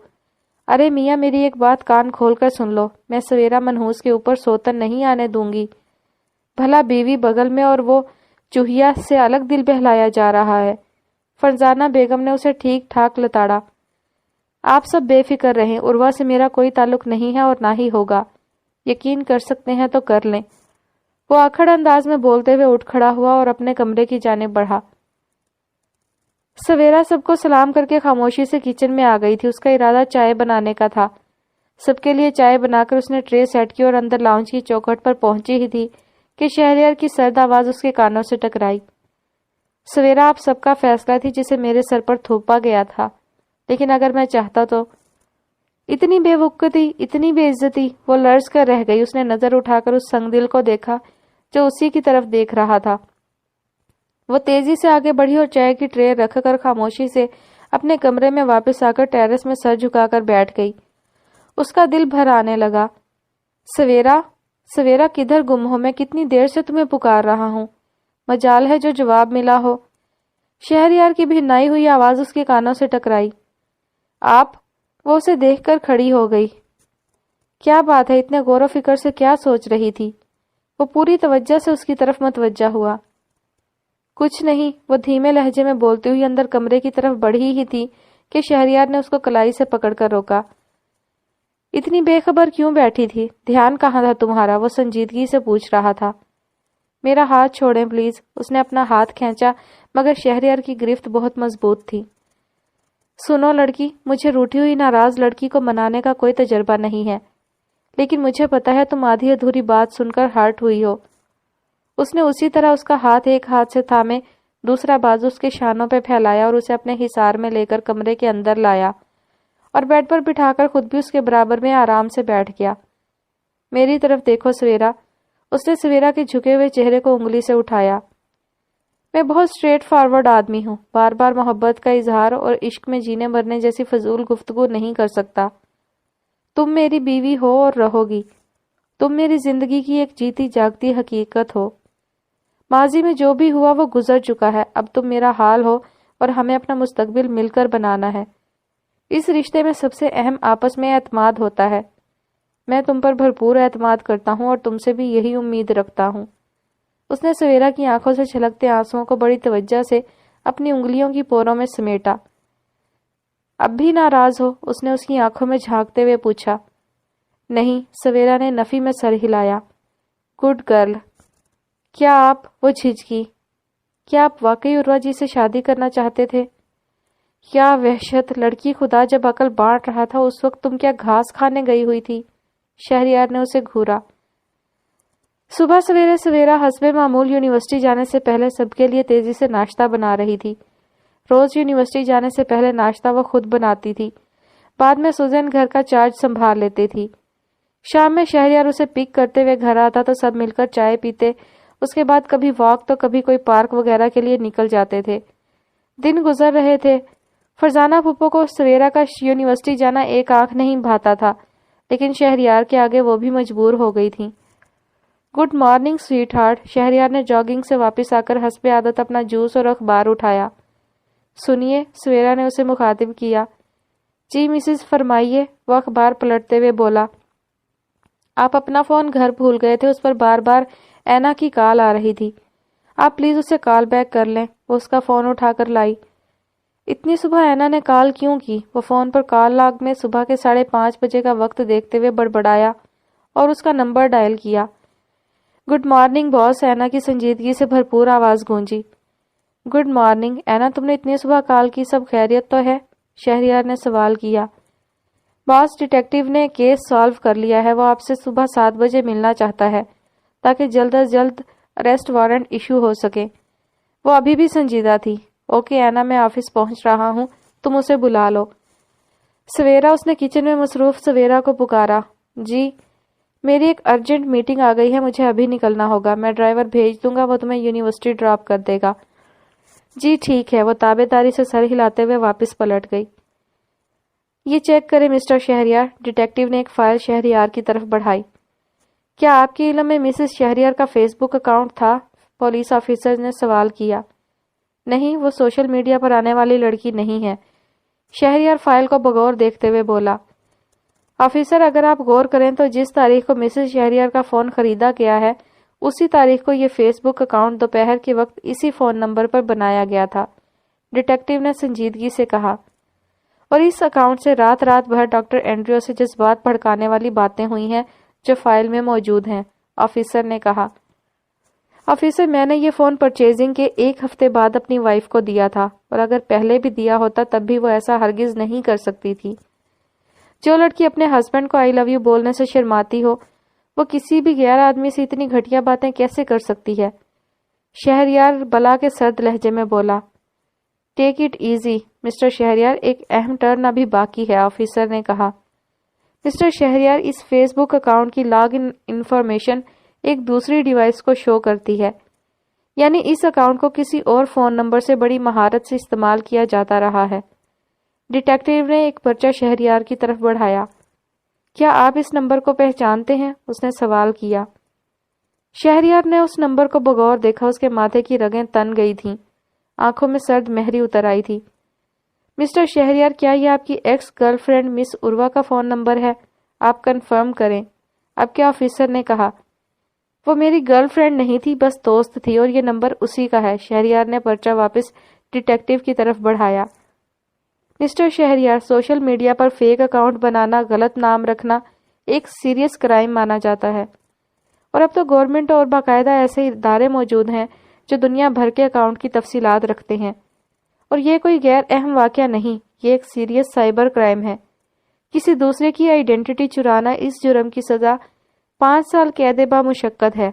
ارے میاں میری ایک بات کان کھول کر سن لو، میں سویرا منحوس کے اوپر سوتن نہیں آنے دوں گی۔ بھلا بیوی بغل میں اور وہ چوہیا سے الگ دل بہلایا جا رہا ہے۔ فرزانہ بیگم نے اسے ٹھیک ٹھاک لتاڑا۔ آپ سب بے فکر رہیں، عروہ سے میرا کوئی تعلق نہیں ہے اور نہ ہی ہوگا، یقین کر سکتے ہیں تو کر لیں۔ وہ آکڑ انداز میں بولتے ہوئے اٹھ کھڑا ہوا اور اپنے کمرے کی جانب بڑھا۔ سویرا سب کو سلام کر کے خاموشی سے کچن میں آ گئی تھی، اس کا ارادہ چائے بنانے کا تھا۔ سب کے لیے چائے بنا کر اس نے ٹرے سیٹ کی اور اندر لاؤنج کی چوکھٹ پر پہنچی ہی تھی کہ شہریار کی سرد آواز اس کے کانوں سے ٹکرائی۔ سویرا آپ سب کا فیصلہ تھی جسے میرے سر پر تھوپا گیا تھا، لیکن اگر میں چاہتا تو… اتنی بے وقتی، اتنی بے عزتی، وہ لرز کر رہ گئی۔ اس نے نظر اٹھا کر اس سنگ دل کو دیکھا جو اسی کی طرف دیکھ رہا تھا۔ وہ تیزی سے آگے بڑھی اور چائے کی ٹرے رکھ کر خاموشی سے اپنے کمرے میں واپس آ کر ٹیرس میں سر جھکا کر بیٹھ گئی۔ اس کا دل بھر آنے لگا۔ سویرا، سویرا کدھر گم ہو؟ میں کتنی دیر سے تمہیں پکار رہا ہوں، مجال ہے جو جواب ملا ہو۔ شہریار کی بھنائی ہوئی آواز اس کے کانوں سے ٹکرائی۔ آپ؟ وہ اسے دیکھ کر کھڑی ہو گئی۔ کیا بات ہے، اتنے غور و فکر سے کیا سوچ رہی تھی؟ وہ پوری توجہ سے اس کی طرف متوجہ ہوا۔ کچھ نہیں، وہ دھیمے لہجے میں بولتی ہوئی اندر کمرے کی طرف بڑھی ہی تھی کہ شہریار نے اس کو کلائی سے پکڑ کر روکا۔ اتنی بے خبر کیوں بیٹھی تھی؟ دھیان کہاں تھا تمہارا؟ وہ سنجیدگی سے پوچھ رہا تھا۔ میرا ہاتھ چھوڑیں پلیز، اس نے اپنا ہاتھ کھینچا مگر شہریار کی گرفت بہت مضبوط تھی۔ سنو لڑکی، مجھے روٹھی ہوئی ناراض لڑکی کو منانے کا کوئی تجربہ نہیں ہے، لیکن مجھے پتا ہے تم آدھی ادھوری بات سن کر ہرٹ ہوئی ہو۔ اس نے اسی طرح اس کا ہاتھ ایک ہاتھ سے تھامے دوسرا بازو اس کے شانوں پہ پھیلایا اور اسے اپنے حصار میں لے کر کمرے کے اندر لایا اور بیڈ پر بٹھا کر خود بھی اس کے برابر میں آرام سے بیٹھ گیا۔ میری طرف دیکھو سویرا، اس نے سویرا کے جھکے ہوئے چہرے کو انگلی سے اٹھایا۔ میں بہت اسٹریٹ فارورڈ آدمی ہوں، بار بار محبت کا اظہار اور عشق میں جینے مرنے جیسی فضول گفتگو نہیں کر سکتا۔ تم میری بیوی ہو اور رہو گی، تم میری زندگی کی ایک جیتی جاگتی حقیقت ہو۔ ماضی میں جو بھی ہوا وہ گزر چکا ہے، اب تم میرا حال ہو اور ہمیں اپنا مستقبل مل کر بنانا ہے۔ اس رشتے میں سب سے اہم آپس میں اعتماد ہوتا ہے۔ میں تم پر بھرپور اعتماد کرتا ہوں اور تم سے بھی یہی امید رکھتا ہوں۔ اس نے سویرا کی آنکھوں سے چھلکتے آنسوؤں کو بڑی توجہ سے اپنی انگلیوں کی پوروں میں سمیٹا۔ اب بھی ناراض ہو؟ اس نے اس کی آنکھوں میں جھانکتے ہوئے پوچھا۔ نہیں، سویرا نے نفی میں سر ہلایا۔ Good girl. کیا آپ؟ وہ جھجکی۔ کیا آپ واقعی عروہ جی سے شادی کرنا چاہتے تھے؟ کیا وحشت! لڑکی خدا جب عقل بانٹ رہا تھا اس وقت تم کیا گھاس کھانے گئی ہوئی تھی؟ شہریار نے اسے گھورا۔ صبح سویرے سویرا حسب معمول یونیورسٹی جانے سے پہلے سب کے لیے تیزی سے ناشتہ بنا رہی تھی۔ روز یونیورسٹی جانے سے پہلے ناشتہ وہ خود بناتی تھی، بعد میں سوزن گھر کا چارج سنبھال لیتی تھی۔ شام میں شہریار اسے پک کرتے ہوئے گھر آتا تو سب مل کر چائے پیتے، اس کے بعد کبھی واک تو کبھی کوئی پارک وغیرہ کے لیے نکل جاتے تھے۔ دن گزر رہے تھے۔ فرزانہ پھپھو کو سویرا کا یونیورسٹی جانا ایک آنکھ نہیں بھاتا تھا، لیکن شہریار کے آگے وہ بھی مجبور ہو گئی تھی۔ Good morning sweetheart. Shehryar نے جاگنگ سے واپس آ کر حسب عادت اپنا جوس اور اخبار اٹھایا۔ سنیے، سویرا نے اسے مخاطب کیا۔ جی مسز، فرمائیے، وہ اخبار پلٹتے ہوئے بولا۔ آپ اپنا فون گھر بھول گئے تھے، اس پر بار بار اینا کی کال آ رہی تھی۔ آپ پلیز اسے کال بیک کر لیں۔ وہ اس کا فون اٹھا کر لائی۔ اتنی صبح اینا نے کال کیوں کی؟ وہ فون پر کال لاگ میں صبح کے 5:30 بجے کا وقت دیکھتے ہوئے بڑبڑایا اور اس کا نمبر ڈائل کیا۔ گڈ مارننگ باس، اینا کی سنجیدگی سے بھرپور آواز گونجی۔ گڈ مارننگ اینا، تم نے اتنی صبح کال کی، سب خیریت تو ہے؟ شہریار نے سوال کیا۔ باس، ڈیٹیکٹیو نے کیس سالو کر لیا ہے، وہ آپ سے صبح 7 بجے ملنا چاہتا ہے تاکہ جلد از جلد اریسٹ وارنٹ ایشو ہو سکے۔ وہ ابھی بھی سنجیدہ تھی۔ اوکے اینا، میں آفس پہنچ رہا ہوں، تم اسے بلا لو۔ سویرا، اس نے کچن میں مصروف سویرا کو پکارا۔ جی، میری ایک ارجنٹ میٹنگ آ گئی ہے، مجھے ابھی نکلنا ہوگا، میں ڈرائیور بھیج دوں گا، وہ تمہیں یونیورسٹی ڈراپ کر دے گا۔ جی ٹھیک ہے۔ وہ تابع داری سے سر ہلاتے ہوئے واپس پلٹ گئی۔ یہ چیک کریں مسٹر شہریار۔ ڈیٹیکٹیو نے ایک فائل شہریار کی طرف بڑھائی۔ کیا آپ کے علم میں مسز شہریار کا فیس بک اکاؤنٹ تھا؟ پولیس آفیسر نے سوال کیا۔ نہیں، وہ سوشل میڈیا پر آنے والی لڑکی نہیں ہے، شہریار فائل کو بغور دیکھتے ہوئے بولا۔ آفیسر، اگر آپ غور کریں تو جس تاریخ کو مسز شہریار کا فون خریدا گیا ہے اسی تاریخ کو یہ فیس بک اکاؤنٹ دوپہر کے وقت اسی فون نمبر پر بنایا گیا تھا، ڈیٹیکٹیو نے سنجیدگی سے کہا۔ اور اس اکاؤنٹ سے رات بھر ڈاکٹر اینڈریو سے جذبات بھڑکانے والی باتیں ہوئی ہیں جو فائل میں موجود ہیں، آفیسر نے کہا۔ آفیسر، میں نے یہ فون پرچیزنگ کے 1 ہفتے بعد اپنی وائف کو دیا تھا، اور اگر پہلے بھی دیا ہوتا تب بھی وہ ایسا ہرگز نہیں کر سکتی تھی۔ جو لڑکی اپنے ہسبینڈ کو آئی لو یو بولنے سے شرماتی ہو، وہ کسی بھی غیر آدمی سے اتنی گھٹیا باتیں کیسے کر سکتی ہے؟ شہریار بلا کے سرد لہجے میں بولا۔ Take it easy Mr Shehryar, ایک اہم ٹرن ابھی باقی ہے، آفیسر نے کہا۔ مسٹر شہریار، اس فیس بک اکاؤنٹ کی لاگ ان انفارمیشن ایک دوسری ڈیوائس کو شو کرتی ہے، یعنی اس اکاؤنٹ کو کسی اور فون نمبر سے بڑی مہارت سے استعمال کیا جاتا رہا ہے۔ ڈیٹیکٹیو نے ایک پرچہ شہریار کی طرف بڑھایا۔ کیا آپ اس نمبر کو پہچانتے ہیں؟ اس نے سوال کیا۔ شہریار نے اس نمبر کو بغور دیکھا، اس کے ماتھے کی رگیں تن گئی تھیں، آنکھوں میں سرد مہری اتر آئی تھی۔ مسٹر شہریار، کیا یہ آپ کی ایکس گرل فرینڈ مس عروہ کا فون نمبر ہے؟ آپ کنفرم کریں۔ اب کیا؟ آفیسر نے کہا۔ وہ میری گرل فرینڈ نہیں تھی، بس دوست تھی، اور یہ نمبر اسی کا ہے۔ شہریار نے پرچہ واپس ڈیٹیکٹیو کی طرف بڑھایا۔ مسٹر شہریار، سوشل میڈیا پر فیک اکاؤنٹ بنانا، غلط نام رکھنا ایک سیریس کرائم مانا جاتا ہے، اور اب تو گورنمنٹ اور باقاعدہ ایسے ادارے موجود ہیں جو دنیا بھر کے اکاؤنٹ کی تفصیلات رکھتے ہیں، اور یہ کوئی غیر اہم واقعہ نہیں، یہ ایک سیریس سائبر کرائم ہے۔ کسی دوسرے کی آئیڈینٹی چرانا، اس جرم کی سزا 5 سال قید بامشقت ہے۔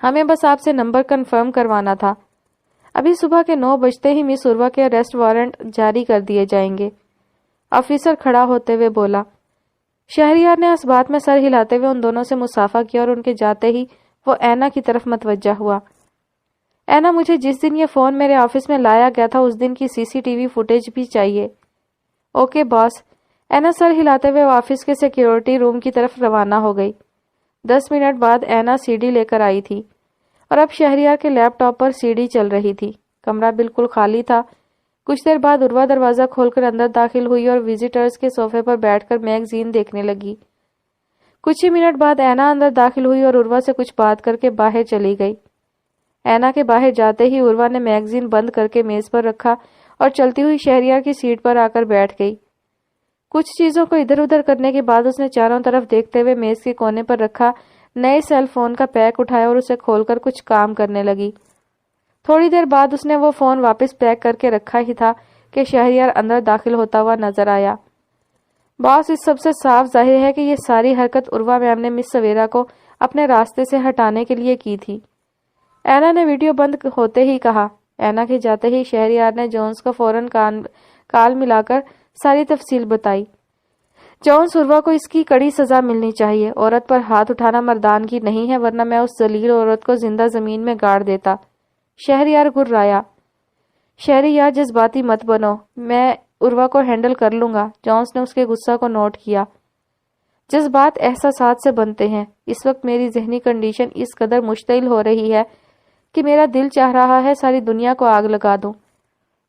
ہمیں بس آپ سے نمبر کنفرم کروانا تھا۔ ابھی صبح کے 9 بجتے ہی مس عروہ کے اریسٹ وارنٹ جاری کر دیے جائیں گے، آفیسر کھڑا ہوتے ہوئے بولا۔ شہریار نے اس بات میں سر ہلاتے ہوئے ان دونوں سے مصافحہ کیا، اور ان کے جاتے ہی وہ اینا کی طرف متوجہ ہوا۔ اینا، مجھے جس دن یہ فون میرے آفس میں لایا گیا تھا اس دن کی CCTV فوٹیج بھی چاہیے۔ اوکے باس۔ اینا سر ہلاتے ہوئے آفس کے سیکیورٹی روم کی طرف روانہ ہو گئی۔ 10 منٹ بعد اینا CD لے کر آئی تھی، اور اب شہریار کے لیپ ٹاپ پر CD چل رہی تھی۔ کمرہ بالکل خالی تھا۔ کچھ دیر بعد عروہ دروازہ کھول کر اندر داخل ہوئی اور وزیٹرز کے صوفے پر بیٹھ کر میگزین دیکھنے لگی۔ کچھ ہی منٹ بعد اینا اندر داخل ہوئی اور عروہ سے کچھ بات کر کے باہر چلی گئی۔ اینا کے باہر جاتے ہی عروہ نے میگزین بند کر کے میز پر رکھا اور چلتی ہوئی شہریار کی سیٹ پر آ کر بیٹھ گئی۔ کچھ چیزوں کو ادھر ادھر کرنے کے بعد اس نے چاروں طرف دیکھتے ہوئے میز کے کونے پر رکھا نئے سیل فون کا پیک اٹھایا اور اسے کھول کر کچھ کام کرنے لگی۔ تھوڑی دیر بعد اس نے وہ فون واپس پیک کر کے رکھا ہی تھا کہ شہریار اندر داخل ہوتا ہوا نظر آیا۔ باس اس سب سے صاف ظاہر ہے کہ یہ ساری حرکت عروہ میم نے مس سویرا کو اپنے راستے سے ہٹانے کے لیے کی تھی۔ اینا نے ویڈیو بند ہوتے ہی کہا۔ اینا کے جاتے ہی شہریار نے جونز کو فوراً کال ملا کر ساری تفصیل بتائی۔ جونز، عروہ کو اس کی کڑی سزا ملنی چاہیے۔ عورت پر ہاتھ اٹھانا مردانگی نہیں ہے، ورنہ میں اس ذلیل عورت کو زندہ زمین میں گاڑ دیتا۔ شہریار گررایا۔ شہریار جذباتی مت بنو، میں عروہ کو ہینڈل کر لوں گا۔ جونز نے اس کے غصہ کو نوٹ کیا۔ جذبات احساسات سے بنتے ہیں۔ اس وقت میری ذہنی کنڈیشن اس قدر مشتعل ہو رہی ہے کہ میرا دل چاہ رہا ہے ساری دنیا کو آگ لگا دوں۔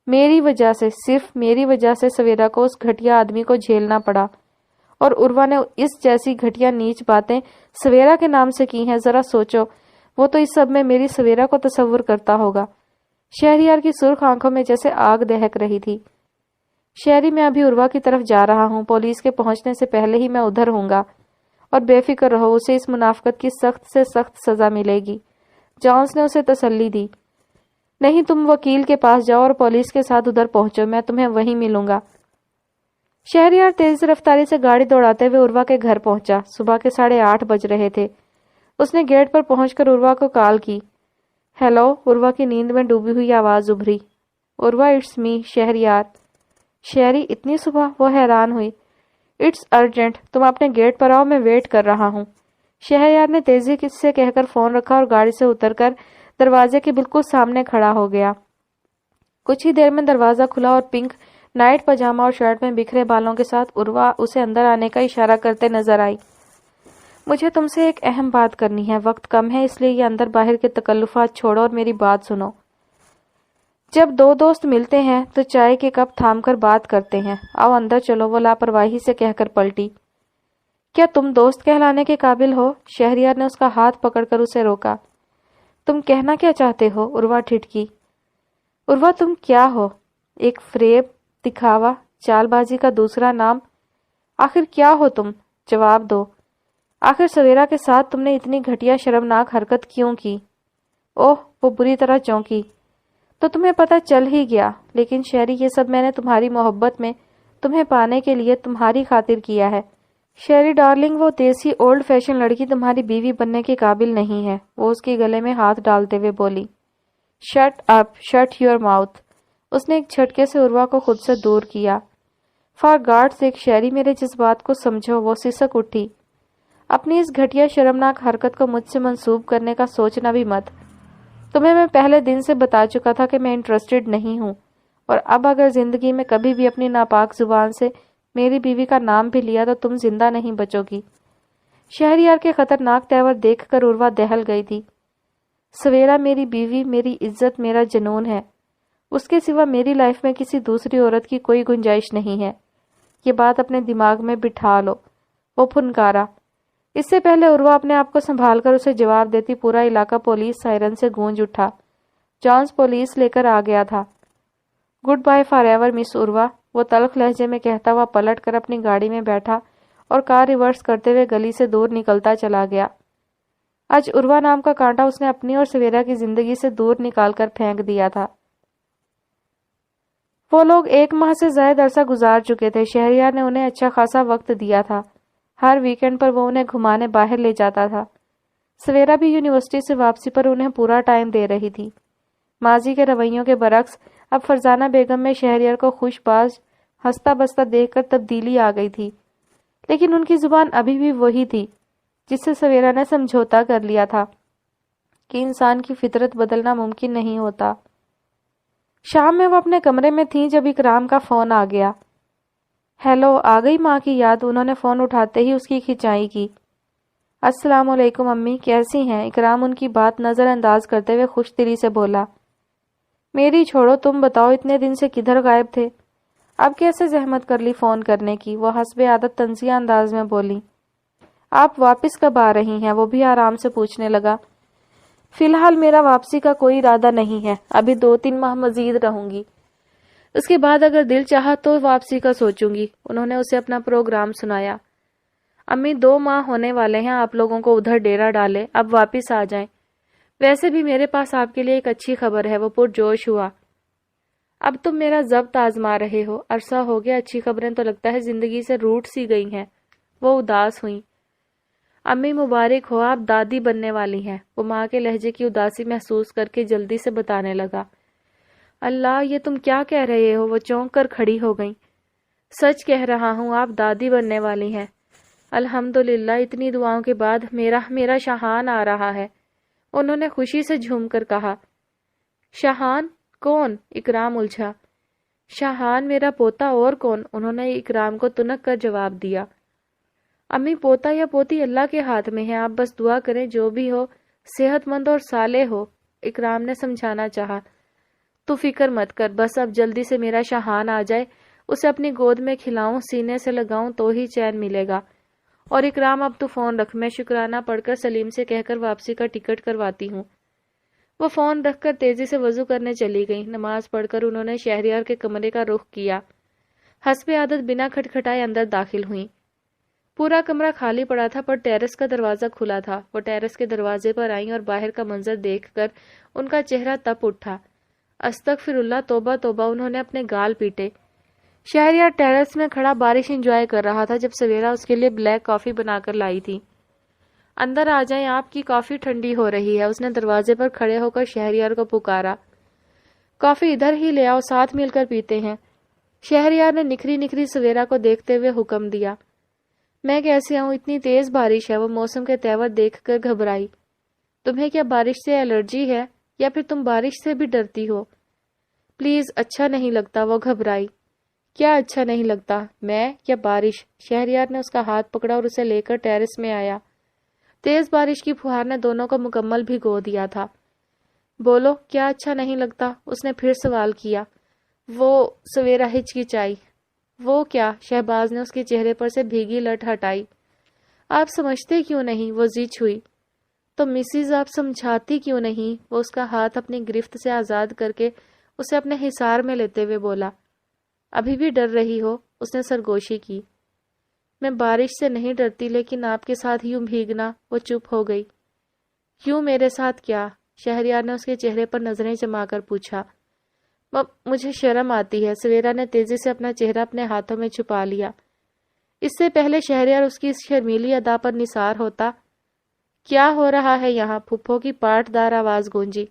میری وجہ سے، صرف میری وجہ سے سویرا کو اس گھٹیا آدمی کو جھیلنا پڑا، اور عروہ نے اس جیسی گھٹیا نیچ باتیں سویرا کے نام سے کی ہیں۔ ذرا سوچو، وہ تو اس سب میں میری سویرا کو تصور کرتا ہوگا۔ شہریار کی سرخ آنکھوں میں جیسے آگ دہک رہی تھی۔ شہری، میں ابھی عروہ کی طرف جا رہا ہوں، پولیس کے پہنچنے سے پہلے ہی میں ادھر ہوں گا، اور بے فکر رہو، اسے اس منافقت کی سخت سے سخت سزا ملے گی۔ جونز نے اسے تسلی دی۔ نہیں، تم وکیل کے پاس جاؤ اور پولیس کے ساتھ ادھر پہنچو، میں تمہیں وہیں ملوں گا۔ شہریار تیز رفتاری سے گاڑی دوڑاتے ہوئے عروہ کے گھر پہنچا۔ صبح کے 8:30 بج رہے تھے۔ اس نے گیٹ پر پہنچ کر عروہ کو کال کی۔ ہیلو، عروہ کی نیند میں ڈوبی ہوئی آواز ابھری۔ عروہ، اٹس می، شہریار۔ شہری، اتنی صبح؟ وہ حیران ہوئی۔ اٹس ارجنٹ، تم اپنے گیٹ پر آؤ، میں ویٹ کر رہا ہوں۔ شہریار نے تیزی سے کہہ کر فون رکھا اور گاڑی سے اتر کر دروازے کے بالکل سامنے کھڑا ہو گیا۔ کچھ ہی دیر میں دروازہ کھلا اور پنک نائٹ پاجامہ اور شرٹ میں بکھرے بالوں کے ساتھ عروہ اسے اندر آنے کا اشارہ کرتے نظر آئی۔ مجھے تم سے ایک اہم بات کرنی ہے، وقت کم ہے، اس لیے یہ اندر باہر کے تکلفات چھوڑو اور میری بات سنو۔ جب دو دوست ملتے ہیں تو چائے کے کپ تھام کر بات کرتے ہیں۔ آؤ اندر چلو، وہ لاپرواہی سے کہہ کر پلٹی۔ کیا تم دوست کہلانے کے قابل ہو؟ شہریار نے اس کا ہاتھ پکڑ کر اسے روکا۔ تم کہنا کیا چاہتے ہو؟ عروہ ٹھٹکی۔ عروہ، تم کیا ہو؟ ایک فریب، دکھاوا، چال بازی کا دوسرا نام۔ آخر کیا ہو تم؟ جواب دو۔ آخر سویرا کے ساتھ تم نے اتنی گھٹیا شرمناک حرکت کیوں کی؟ اوہ، وہ بری طرح چونکی۔ تو تمہیں پتہ چل ہی گیا، لیکن شہری، یہ سب میں نے تمہاری محبت میں تمہیں پانے کے لیے تمہاری خاطر کیا ہے۔ شہری ڈارلنگ، وہ دیسی اولڈ فیشن لڑکی تمہاری بیوی بننے کے قابل نہیں ہے، وہ اس کے گلے میں ہاتھ ڈالتے ہوئے بولی۔ Shut up, shut your mouth. اس نے ایک جھٹکے سے عروہ کو خود سے دور کیا۔ فار گاڈ سیک، شہری، میرے جذبات کو سمجھو۔ وہ سسک اٹھی۔ اپنی اس گھٹیا شرمناک حرکت کو مجھ سے منسوب کرنے کا سوچنا بھی مت۔ تمہیں میں پہلے دن سے بتا چکا تھا کہ میں انٹرسٹڈ نہیں ہوں، اور اب اگر زندگی میں کبھی بھی اپنی ناپاک زبان سے میری بیوی کا نام بھی لیا تو تم زندہ نہیں بچو گی۔ شہریار کے خطرناک تیور دیکھ کر عروہ دہل گئی تھی۔ سویرا میری بیوی، میری عزت، میرا جنون ہے۔ اس کے سوا میری لائف میں کسی دوسری عورت کی کوئی گنجائش نہیں ہے۔ یہ بات اپنے دماغ میں بٹھا لو۔ وہ پھنکارا۔ اس سے پہلے عروہ اپنے آپ کو سنبھال کر اسے جواب دیتی پورا علاقہ پولیس سائرن سے گونج اٹھا۔ جونز پولیس لے کر آ گیا تھا۔ گڈ بائی فار ایور مس عروہ، وہ تلخ لہجے میں کہتا ہوا پلٹ کر اپنی گاڑی میں بیٹھا اور کار ریورس کرتے ہوئے گلی سے دور نکلتا چلا گیا۔ آج عروہ نام کا کانٹا اس نے اپنی اور سویرا کی زندگی سے دور نکال کر پھینک دیا تھا۔ وہ لوگ 1 ماہ سے زائد عرصہ گزار چکے تھے۔ شہریار نے انہیں اچھا خاصا وقت دیا تھا۔ ہر ویکنڈ پر وہ انہیں گھمانے باہر لے جاتا تھا۔ سویرا بھی یونیورسٹی سے واپسی پر انہیں پورا ٹائم دے رہی تھی۔ ماضی کے رویوں کے برعکس اب فرزانہ بیگم میں شہریار کو خوش باز ہنستا بستا دیکھ کر تبدیلی آ گئی تھی، لیکن ان کی زبان ابھی بھی وہی تھی جس سے سویرا نے سمجھوتا کر لیا تھا کہ انسان کی فطرت بدلنا ممکن نہیں ہوتا۔ شام میں وہ اپنے کمرے میں تھیں جب اکرام کا فون آ گیا۔ ہیلو، آ گئی ماں کی یاد؟ انہوں نے فون اٹھاتے ہی اس کی کھنچائی کی۔ السلام علیکم امی، کیسی ہیں؟ اکرام ان کی بات نظر انداز کرتے ہوئے خوش دلی سے بولا۔ میری چھوڑو، تم بتاؤ اتنے دن سے کدھر غائب تھے؟ اب کیسے زحمت کر لی فون کرنے کی؟ وہ حسب عادت طنزیہ انداز میں بولی۔ آپ واپس کب آ رہی ہیں؟ وہ بھی آرام سے پوچھنے لگا۔ فی الحال میرا واپسی کا کوئی ارادہ نہیں ہے، ابھی 2-3 ماہ مزید رہوں گی، اس کے بعد اگر دل چاہا تو واپسی کا سوچوں گی۔ انہوں نے اسے اپنا پروگرام سنایا۔ امی 2 ماہ ہونے والے ہیں آپ لوگوں کو ادھر ڈیرا ڈالے، اب واپس آ جائیں۔ ویسے بھی میرے پاس آپ کے لیے ایک اچھی خبر ہے۔ وہ پرجوش ہوا۔ اب تم میرا ضبط آزما رہے ہو؟ عرصہ ہو گیا، اچھی خبریں تو لگتا ہے زندگی سے روٹ سی گئی ہیں۔ وہ اداس ہوئیں۔ امی مبارک ہو، آپ دادی بننے والی ہیں۔ وہ ماں کے لہجے کی اداسی محسوس کر کے جلدی سے بتانے لگا۔ اللہ، یہ تم کیا کہہ رہے ہو؟ وہ چونک کر کھڑی ہو گئیں۔ سچ کہہ رہا ہوں، آپ دادی بننے والی ہیں۔ الحمدللہ، اتنی دعاؤں کے بعد میرا شاہان آ رہا ہے۔ انہوں نے خوشی سے جھوم کر کہا۔ شاہان کون؟ اکرام الجھا۔ شاہان میرا پوتا، اور کون؟ انہوں نے اکرام کو تنک کر جواب دیا۔ امی پوتا یا پوتی اللہ کے ہاتھ میں ہے، آپ بس دعا کریں جو بھی ہو صحت مند اور صالح ہو۔ اکرام نے سمجھانا چاہا۔ تو فکر مت کر، بس اب جلدی سے میرا شاہان آ جائے، اسے اپنی گود میں کھلاؤں، سینے سے لگاؤں تو ہی چین ملے گا۔ اور اکرام اب تو فون رکھ، میں شکرانہ پڑھ کر سلیم سے کہہ کر واپسی کا ٹکٹ کرواتی ہوں۔ وہ فون رکھ کر تیزی سے وضو کرنے چلی گئی۔ نماز پڑھ کر انہوں نے شہریار کے کمرے کا رخ کیا۔ حسب عادت بنا کھٹکھٹائے اندر داخل ہوئیں۔ پورا کمرہ خالی پڑا تھا، پر ٹیرس کا دروازہ کھلا تھا۔ وہ ٹیرس کے دروازے پر آئیں اور باہر کا منظر دیکھ کر ان کا چہرہ تپ اٹھا۔ استغفر اللہ، توبہ توبہ، انہوں نے اپنے گال پیٹے۔ شہریار ٹیرس میں کھڑا بارش انجوائے کر رہا تھا جب سویرا اس کے لیے بلیک کافی بنا کر لائی تھی۔ اندر آ جائیں، آپ کی کافی ٹھنڈی ہو رہی ہے، اس نے دروازے پر کھڑے ہو کر شہریار کو پکارا۔ کافی ادھر ہی لے آؤ، ساتھ مل کر پیتے ہیں۔ شہریار نے نکھری نکھری سویرا کو دیکھتے ہوئے حکم دیا۔ میں کیسے آؤں؟ اتنی تیز بارش ہے۔ وہ موسم کے تیور دیکھ کر گھبرائی۔ تمہیں کیا بارش سے الرجی ہے یا پھر تم بارش سے بھی ڈرتی ہو؟ پلیز، اچھا نہیں لگتا۔ وہ گھبرائی۔ کیا اچھا نہیں لگتا؟ میں یا بارش؟ شہریار نے اس کا ہاتھ پکڑا اور اسے لے کر ٹیرس میں آیا۔ تیز بارش کی پھوہار نے دونوں کو مکمل بھگو دیا تھا۔ بولو، کیا اچھا نہیں لگتا؟ اس نے پھر سوال کیا۔ وہ سویرا ہچکچائی۔ وہ کیا؟ شہباز نے اس کے چہرے پر سے بھیگی لٹ ہٹائی۔ آپ سمجھتے کیوں نہیں؟ وہ زچ ہوئی۔ تو مسز، آپ سمجھاتی کیوں نہیں؟ وہ اس کا ہاتھ اپنی گرفت سے آزاد کر کے اسے اپنے حصار میں لیتے ہوئے بولا۔ ابھی بھی ڈر رہی ہو؟ اس نے سرگوشی کی۔ میں بارش سے نہیں ڈرتی، لیکن آپ کے ساتھ یوں بھیگنا۔ وہ چپ ہو گئی۔ یوں میرے ساتھ کیا؟ شہریار نے اس کے چہرے پر نظریں جما کر پوچھا۔ مجھے شرم آتی ہے۔ سویرا نے تیزی سے اپنا چہرہ اپنے ہاتھوں میں چھپا لیا۔ اس سے پہلے شہریار اس کی اس شرمیلی ادا پر نثار ہوتا۔ کیا ہو رہا ہے یہاں؟ پھپھو کی پاٹ دار آواز گونجی۔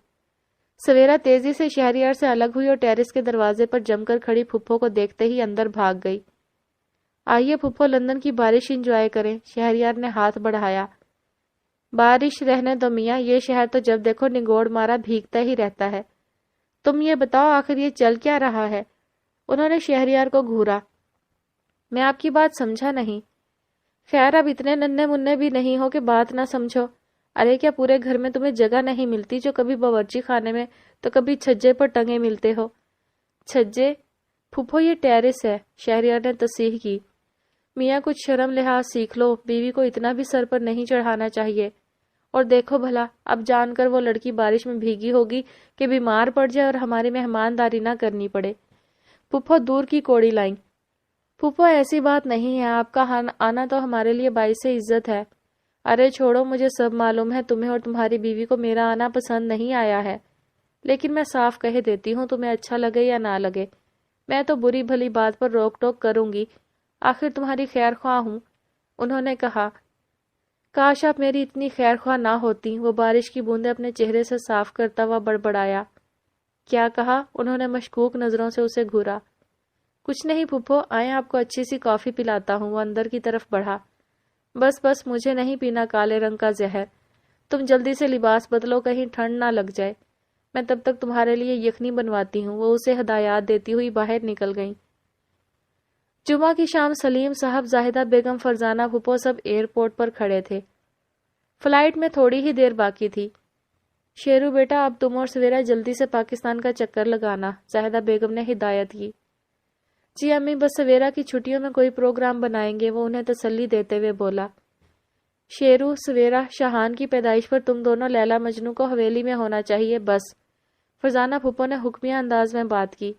سویرا تیزی سے شہریار سے الگ ہوئی اور ٹیرس کے دروازے پر جم کر کھڑی پھپھو کو دیکھتے ہی اندر بھاگ گئی۔ آئیے پھپھو، لندن کی بارش انجوائے کریں۔ شہریار نے ہاتھ بڑھایا۔ بارش رہنے دو میاں، یہ شہر تو جب دیکھو نگوڑ مارا بھیگتا ہی رہتا ہے۔ تم یہ بتاؤ آخر یہ چل کیا رہا ہے؟ انہوں نے شہریار کو گھورا۔ میں آپ کی بات سمجھا نہیں۔ خیر، اب اتنے ننھے منھے بھی نہیں ہو کہ بات نہ سمجھو۔ ارے کیا پورے گھر میں تمہیں جگہ نہیں ملتی جو کبھی باورچی خانے میں تو کبھی چھجے پر ٹنگے ملتے ہو؟ چھجے؟ پھپھو یہ ٹیرس ہے، شہریار نے تصحیح کی۔ میاں کچھ شرم لحاظ سیکھ لو، بیوی کو اتنا بھی سر پر نہیں چڑھانا چاہیے۔ اور دیکھو بھلا، اب جان کر وہ لڑکی بارش میں بھیگی ہوگی کہ بیمار پڑ جائے اور ہماری مہمانداری نہ کرنی پڑے۔ پھپھو دور کی کوڑی لائیں۔ پھپھو ایسی بات نہیں ہے، آپ کا آنا تو ہمارے لیے باعث عزت ہے۔ ارے چھوڑو، مجھے سب معلوم ہے تمہیں اور تمہاری بیوی کو میرا آنا پسند نہیں آیا ہے، لیکن میں صاف کہہ دیتی ہوں، تمہیں اچھا لگے یا نہ لگے، میں تو بری بھلی بات پر روک ٹوک کروں گی، آخر تمہاری خیر خواہ ہوں۔ انہوں نے کہا۔ کاش آپ میری اتنی خیر خواہ نہ ہوتی۔ وہ بارش کی بوندیں اپنے چہرے سے صاف کرتا ہوا بڑبڑایا۔ کیا کہا؟ انہوں نے مشکوک نظروں سے اسے گھورا۔ کچھ نہیں پھپھو، آئیں آپ کو اچھی سی کافی پلاتا ہوں۔ وہ اندر کی طرف بڑھا۔ بس بس، مجھے نہیں پینا کالے رنگ کا زہر۔ تم جلدی سے لباس بدلو، کہیں ٹھنڈ نہ لگ جائے، میں تب تک تمہارے لیے یخنی بنواتی ہوں۔ وہ اسے ہدایات دیتی ہوئی باہر نکل گئیں۔ جمعہ کی شام سلیم صاحب، زاہدہ بیگم، فرزانہ پھپھو سب ایئرپورٹ پر کھڑے تھے۔ فلائٹ میں تھوڑی ہی دیر باقی تھی۔ شیرو بیٹا اب تم اور سویرا جلدی سے پاکستان کا چکر لگانا، زاہدہ بیگم نے ہدایت کی۔ جی امی، بس سویرا کی چھٹیوں میں کوئی پروگرام بنائیں گے، وہ انہیں تسلی دیتے ہوئے بولا۔ شیرو، سویرا، شاہان کی پیدائش پر تم دونوں لیلا مجنو کو حویلی میں ہونا چاہیے، بس۔ فرزانہ پھپھو نے حکمیہ انداز میں بات کی۔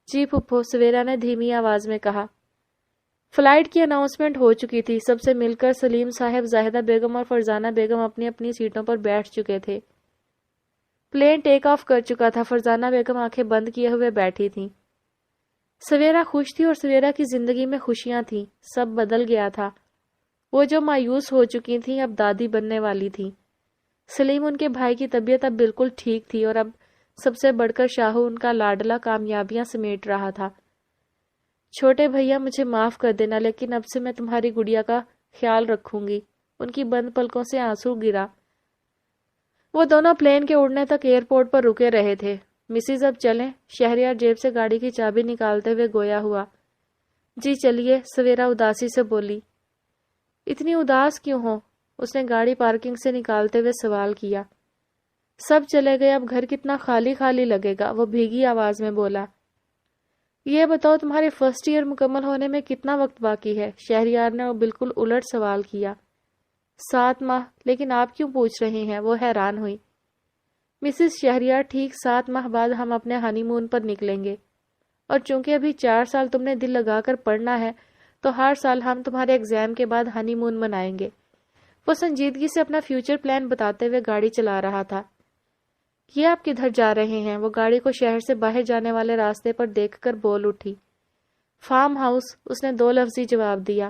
جی پھپھو، سویرا نے دھیمی آواز میں کہا۔ فلائٹ کی اناؤنسمنٹ ہو چکی تھی، سب سے مل کر سلیم صاحب، زاہدہ بیگم اور فرزانہ بیگم اپنی اپنی سیٹوں پر بیٹھ چکے تھے۔ پلین ٹیک آف کر چکا تھا، فرزانہ بیگم آنکھیں بند کیے ہوئے بیٹھی تھیں۔ سویرا خوش تھی اور سویرا کی زندگی میں خوشیاں تھیں، سب بدل گیا تھا۔ وہ جو مایوس ہو چکی تھیں اب دادی بننے والی تھیں۔ سلیم، ان کے بھائی کی طبیعت اب بالکل ٹھیک تھی اور اب سب سے بڑھ کر شاہو ان کا لاڈلا کامیابیاں سمیٹ رہا تھا۔ چھوٹے بھیا، مجھے معاف کر دینا، لیکن اب سے میں تمہاری گڑیا کا خیال رکھوں گی۔ ان کی بند پلکوں سے آنسو گرا۔ وہ دونوں پلین کے اڑنے تک ایئرپورٹ پر رکے رہے تھے۔ مسز اب چلیں؟ شہریار جیب سے گاڑی کی چابی نکالتے ہوئے گویا ہوا۔ جی چلیے، سویرا اداسی سے بولی۔ اتنی اداس کیوں ہو؟ اس نے گاڑی پارکنگ سے نکالتے ہوئے سوال کیا۔ سب چلے گئے، اب گھر کتنا خالی خالی لگے گا، وہ بھیگی آواز میں بولا۔ یہ بتاؤ تمہارے فرسٹ ایئر مکمل ہونے میں کتنا وقت باقی ہے؟ شہریار نے بالکل الٹ سوال کیا۔ 7 ماہ، لیکن آپ کیوں پوچھ رہے ہیں؟ وہ حیران ہوئی۔ مسز شہریار، ٹھیک 7 ماہ بعد ہم اپنے ہانی مون پر نکلیں گے، اور چونکہ ابھی 4 سال تم نے دل لگا کر پڑھنا ہے تو ہر سال ہم تمہارے ایگزام کے بعد ہانی مون منائیں گے۔ وہ سنجیدگی سے اپنا فیوچر پلان بتاتے ہوئے گاڑی چلا رہا تھا۔ یہ آپ کدھر جا رہے ہیں؟ وہ گاڑی کو شہر سے باہر جانے والے راستے پر دیکھ کر بول اٹھی۔ فارم ہاؤس، اس نے 2 لفظی جواب دیا۔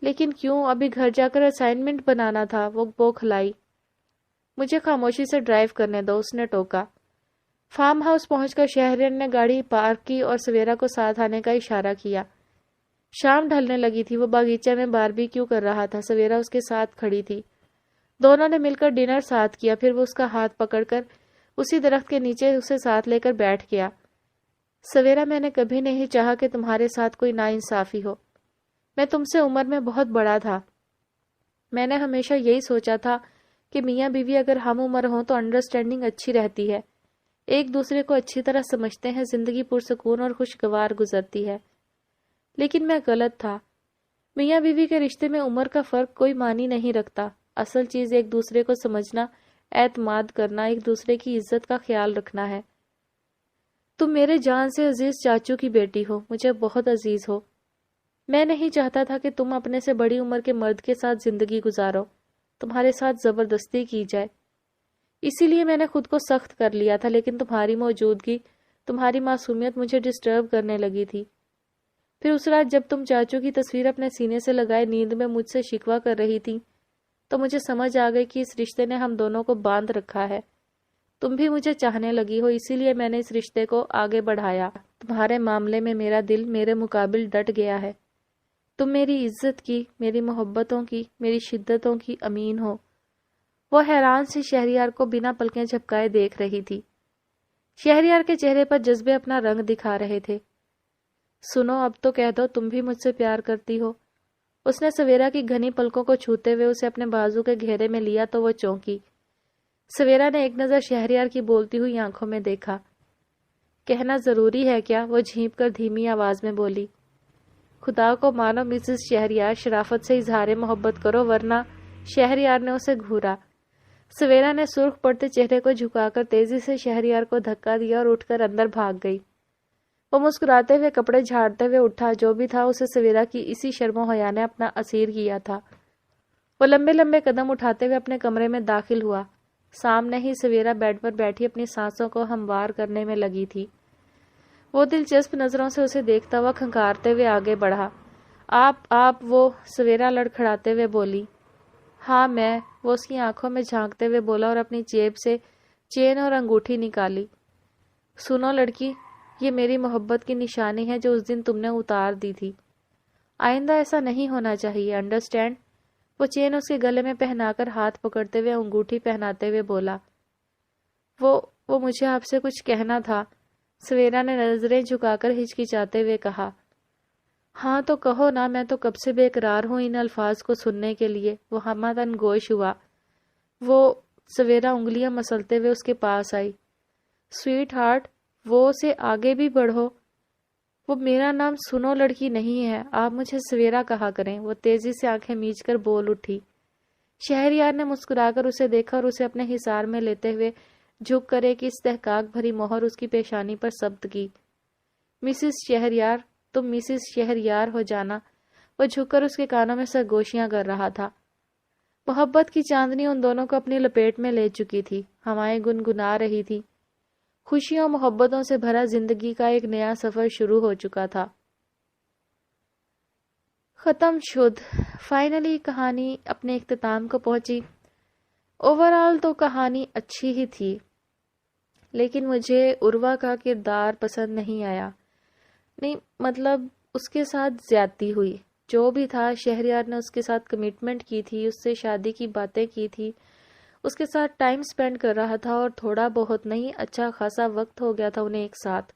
لیکن کیوں؟ ابھی گھر جا کر اسائنمنٹ بنانا تھا، وہ بوکھلائی۔ مجھے خاموشی سے ڈرائیو کرنے دو، اس نے ٹوکا۔ فارم ہاؤس پہنچ کر شہریار نے گاڑی پارک کی اور سویرا کو ساتھ آنے کا اشارہ کیا۔ شام ڈھلنے لگی تھی، وہ باغیچے میں باربیکیو کر رہا تھا، سویرا اس کے ساتھ کھڑی تھی۔ دونوں نے مل کر ڈنر ساتھ کیا، پھر وہ اس کا ہاتھ پکڑ کر اسی درخت کے نیچے اسے ساتھ لے کر بیٹھ گیا۔ سویرا، میں نے کبھی نہیں چاہا کہ تمہارے ساتھ کوئی ناانصافی ہو۔ میں تم سے عمر میں بہت بڑا تھا۔ میں نے ہمیشہ یہی سوچا تھا کہ میاں بیوی اگر ہم عمر ہوں تو انڈرسٹینڈنگ اچھی رہتی ہے، ایک دوسرے کو اچھی طرح سمجھتے ہیں، زندگی پرسکون اور خوشگوار گزرتی ہے۔ لیکن میں غلط تھا۔ میاں بیوی کے رشتے میں عمر کا فرق کوئی معنی نہیں رکھتا، اصل چیز ایک دوسرے کو سمجھنا، اعتماد کرنا، ایک دوسرے کی عزت کا خیال رکھنا ہے۔ تم میرے جان سے عزیز چاچو کی بیٹی ہو، مجھے بہت عزیز ہو۔ میں نہیں چاہتا تھا کہ تم اپنے سے بڑی عمر کے مرد کے ساتھ زندگی گزارو، تمہارے ساتھ زبردستی کی جائے۔ اسی لیے میں نے خود کو سخت کر لیا تھا، لیکن تمہاری موجودگی، تمہاری معصومیت مجھے ڈسٹرب کرنے لگی تھی۔ پھر اس رات جب تم چاچو کی تصویر اپنے سینے سے لگائے نیند میں مجھ سے شکوہ کر رہی تھی تو مجھے سمجھ آ گئی کہ اس رشتے نے ہم دونوں کو باندھ رکھا ہے۔ تم بھی مجھے چاہنے لگی ہو، اسی لیے میں نے اس رشتے کو آگے بڑھایا۔ تمہارے معاملے میں میرا دل میرے مقابل ڈٹ گیا ہے۔ تم میری عزت کی، میری محبتوں کی، میری شدتوں کی امین ہو۔ وہ حیران سی شہریار کو بنا پلکیں جھپکائے دیکھ رہی تھی۔ شہریار کے چہرے پر جذبے اپنا رنگ دکھا رہے تھے۔ سنو، اب تو کہہ دو تم بھی مجھ سے پیار کرتی ہو۔ اس نے سویرا کی گھنی پلکوں کو چھوتے ہوئے اسے اپنے بازو کے گھیرے میں لیا تو وہ چونکی۔ سویرا نے ایک نظر شہریار کی بولتی ہوئی آنکھوں میں دیکھا۔ کہنا ضروری ہے کیا؟ وہ جھینپ کر دھیمی آواز میں بولی۔ خدا کو مانو مسز شہریار، شرافت سے اظہار محبت کرو ورنہ۔ شہریار نے اسے گھورا۔ سویرا نے سرخ پڑتے چہرے کو جھکا کر تیزی سے شہریار کو دھکا دیا اور اٹھ کر اندر بھاگ گئی۔ وہ مسکراتے ہوئے کپڑے جھاڑتے ہوئے اٹھا، جو بھی تھا اسے سویرا کی اسی شرم و حیا نے اپنا اسیر کیا تھا۔ وہ لمبے لمبے قدم اٹھاتے ہوئے اپنے کمرے میں داخل ہوا۔ سامنے ہی سویرا بیڈ پر بیٹھی اپنی سانسوں کو ہموار کرنے میں لگی تھی۔ وہ دلچسپ نظروں سے اسے دیکھتا ہوا کھنکارتے ہوئے آگے بڑھا۔ آپ وہ سویرا لڑکھڑاتے ہوئے بولی۔ ہاں میں، وہ اس کی آنکھوں میں جھانکتے ہوئے بولا اور اپنی جیب سے چین اور انگوٹھی نکالی۔ سنو لڑکی، یہ میری محبت کی نشانی ہے جو اس دن تم نے اتار دی تھی۔ آئندہ ایسا نہیں ہونا چاہیے، انڈرسٹینڈ؟ وہ چین اس کے گلے میں پہنا کر ہاتھ پکڑتے ہوئے انگوٹھی پہناتے ہوئے بولا۔ وہ مجھے آپ سے کچھ کہنا تھا، سویرا نے نظریں جھکا کر ہچکچاتے ہوئے کہا۔ ہاں تو کہو نا، میں تو کب سے بے قرار ہوں ان الفاظ کو سننے کے لیے۔ وہ ہمدن گوش ہوا۔ سویرا انگلیاں مسلتے ہوئے اس کے پاس آئی. سویٹ ہارٹ، وہ سے آگے بھی بڑھو. وہ میرا نام سنو لڑکی نہیں ہے، آپ مجھے سویرا کہا کریں. وہ تیزی سے آنکھیں میچ کر بول اٹھی. شہریار نے مسکرا کر اسے دیکھا اور اسے اپنے حصار میں لیتے ہوئے جھک کر ایک استحقاق بھری مہر اس کی پیشانی پر ثبت کی. مسز شہریار، تم مسز شہریار ہو جانا. وہ جھک کر اس کے کانوں میں سرگوشیاں کر رہا تھا. محبت کی چاندنی ان دونوں کو اپنی لپیٹ میں لے چکی تھی. ہوائیں گنگنا رہی تھی. خوشیوں محبتوں سے بھرا زندگی کا ایک نیا سفر شروع ہو چکا تھا. ختم شد. فائنلی کہانی اپنے اختتام کو پہنچی. اوورآل تو کہانی اچھی ہی تھی، لیکن مجھے عروہ کا کردار پسند نہیں آیا. نہیں مطلب اس کے ساتھ زیادتی ہوئی. جو بھی تھا، شہریار نے اس کے ساتھ کمٹمنٹ کی تھی، اس سے شادی کی باتیں کی تھی، اس کے ساتھ ٹائم سپینڈ کر رہا تھا اور تھوڑا بہت نہیں اچھا خاصا وقت ہو گیا تھا انہیں ایک ساتھ.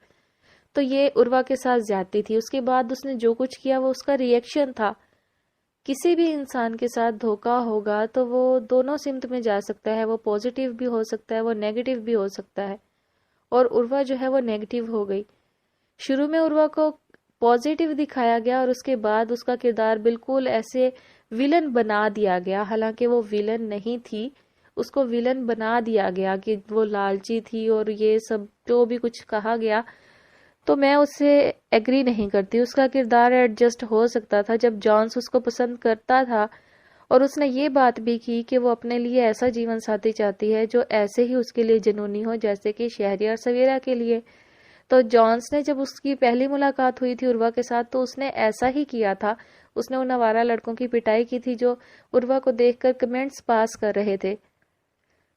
تو یہ عروہ کے ساتھ زیادتی تھی. اس کے بعد اس نے جو کچھ کیا وہ اس کا ریئیکشن تھا. کسی بھی انسان کے ساتھ دھوکا ہوگا تو وہ دونوں سمت میں جا سکتا ہے. وہ پازیٹیو بھی ہو سکتا ہے، وہ نیگیٹیو بھی ہو سکتا ہے. اور عروہ جو ہے وہ نیگیٹیو ہو گئی. شروع میں عروہ کو پازیٹیو دکھایا گیا اور اس کے بعد اس کا کردار بالکل ایسے ویلن بنا دیا گیا، حالانکہ وہ ویلن نہیں تھی. اس کو ویلن بنا دیا گیا کہ وہ لالچی تھی اور یہ سب جو بھی کچھ کہا گیا. تو میں اس سے ایگری نہیں کرتی. اس کا کردار ایڈجسٹ ہو سکتا تھا جب جانس اس کو پسند کرتا تھا اور اس نے یہ بات بھی کی کہ وہ اپنے لیے ایسا جیون ساتھی چاہتی ہے جو ایسے ہی اس کے لیے جنونی ہو جیسے کہ شہریار سویرا کے لیے. تو جانس نے جب اس کی پہلی ملاقات ہوئی تھی عروہ کے ساتھ تو اس نے ایسا ہی کیا تھا. اس نے ان آوارہ لڑکوں کی پٹائی کی تھی جو عروہ کو دیکھ کر کمنٹس پاس کر رہے تھے.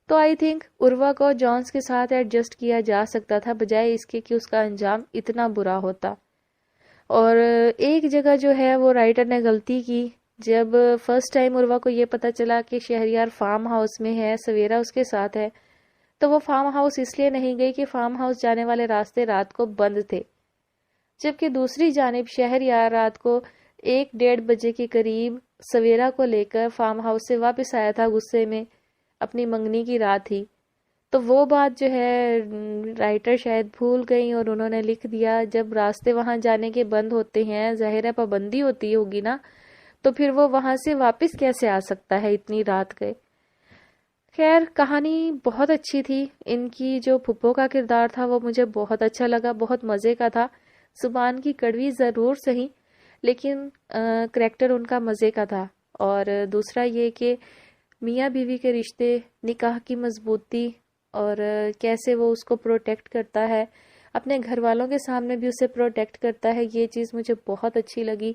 تو آئی تھنک عروہ کو جانس کے ساتھ ایڈجسٹ کیا جا سکتا تھا بجائے اس کے کہ اس کا انجام اتنا برا ہوتا. اور ایک جگہ جو ہے وہ رائٹر نے غلطی کی. جب فرسٹ ٹائم عروہ کو یہ پتا چلا کہ شہریار فارم ہاؤس میں ہے، سویرا اس کے ساتھ ہے، تو وہ فارم ہاؤس اس لیے نہیں گئی کہ فارم ہاؤس جانے والے راستے رات کو بند تھے. جبکہ دوسری جانب شہریار رات کو 1-1:30 بجے کے قریب سویرا کو لے کر فارم ہاؤس سے واپس آیا تھا غصے میں. اپنی منگنی کی رات تھی. تو وہ بات جو ہے رائٹر شاید بھول گئی اور انہوں نے لکھ دیا جب راستے وہاں جانے کے بند ہوتے ہیں، ظاہر ہے پابندی ہوتی ہوگی نا، تو پھر وہ وہاں سے واپس کیسے آ سکتا ہے اتنی رات گئے. خیر کہانی بہت اچھی تھی. ان کی جو پھپھو کا کردار تھا وہ مجھے بہت اچھا لگا، بہت مزے کا تھا. زبان کی کڑوی ضرور سہی لیکن کریکٹر ان کا مزے کا تھا. اور دوسرا یہ کہ میاں بیوی کے رشتے، نکاح کی مضبوطی اور کیسے وہ اس کو پروٹیکٹ کرتا ہے، اپنے گھر والوں کے سامنے بھی اسے پروٹیکٹ کرتا ہے، یہ چیز مجھے بہت اچھی لگی.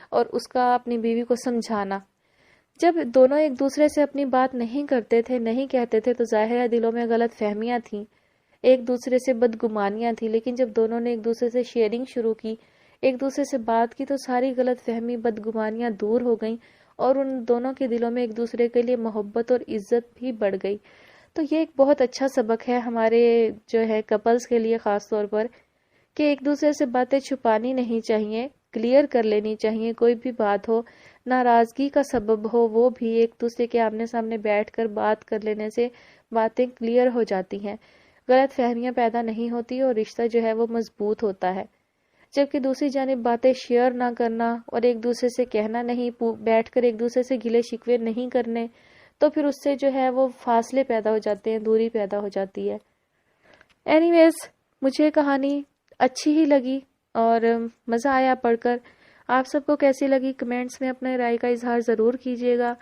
اور اس کا اپنی بیوی کو سمجھانا، جب دونوں ایک دوسرے سے اپنی بات نہیں کرتے تھے، نہیں کہتے تھے، تو ظاہر ہے دلوں میں غلط فہمیاں تھیں، ایک دوسرے سے بدگمانیاں تھیں. لیکن جب دونوں نے ایک دوسرے سے شیئرنگ شروع کی، ایک دوسرے سے بات کی، تو ساری غلط فہمی بدگمانیاں دور ہو گئیں اور ان دونوں کے دلوں میں ایک دوسرے کے لیے محبت اور عزت بھی بڑھ گئی. تو یہ ایک بہت اچھا سبق ہے ہمارے جو ہے کپلز کے لیے خاص طور پر، کہ ایک دوسرے سے باتیں چھپانی نہیں چاہیے، کلیئر کر لینی چاہیے. کوئی بھی بات ہو، ناراضگی کا سبب ہو، وہ بھی ایک دوسرے کے آمنے سامنے بیٹھ کر بات کر لینے سے باتیں کلیئر ہو جاتی ہیں، غلط فہمیاں پیدا نہیں ہوتی اور رشتہ جو ہے وہ مضبوط ہوتا ہے. جبکہ دوسری جانب باتیں شیئر نہ کرنا اور ایک دوسرے سے کہنا نہیں، بیٹھ کر ایک دوسرے سے گلے شکوے نہیں کرنے، تو پھر اس سے جو ہے وہ فاصلے پیدا ہو جاتے ہیں، دوری پیدا ہو جاتی ہے. اینی ویز مجھے کہانی اچھی ہی لگی اور مزہ آیا پڑھ کر. آپ سب کو کیسی لگی کمنٹس میں اپنے رائے کا اظہار ضرور کیجیے گا.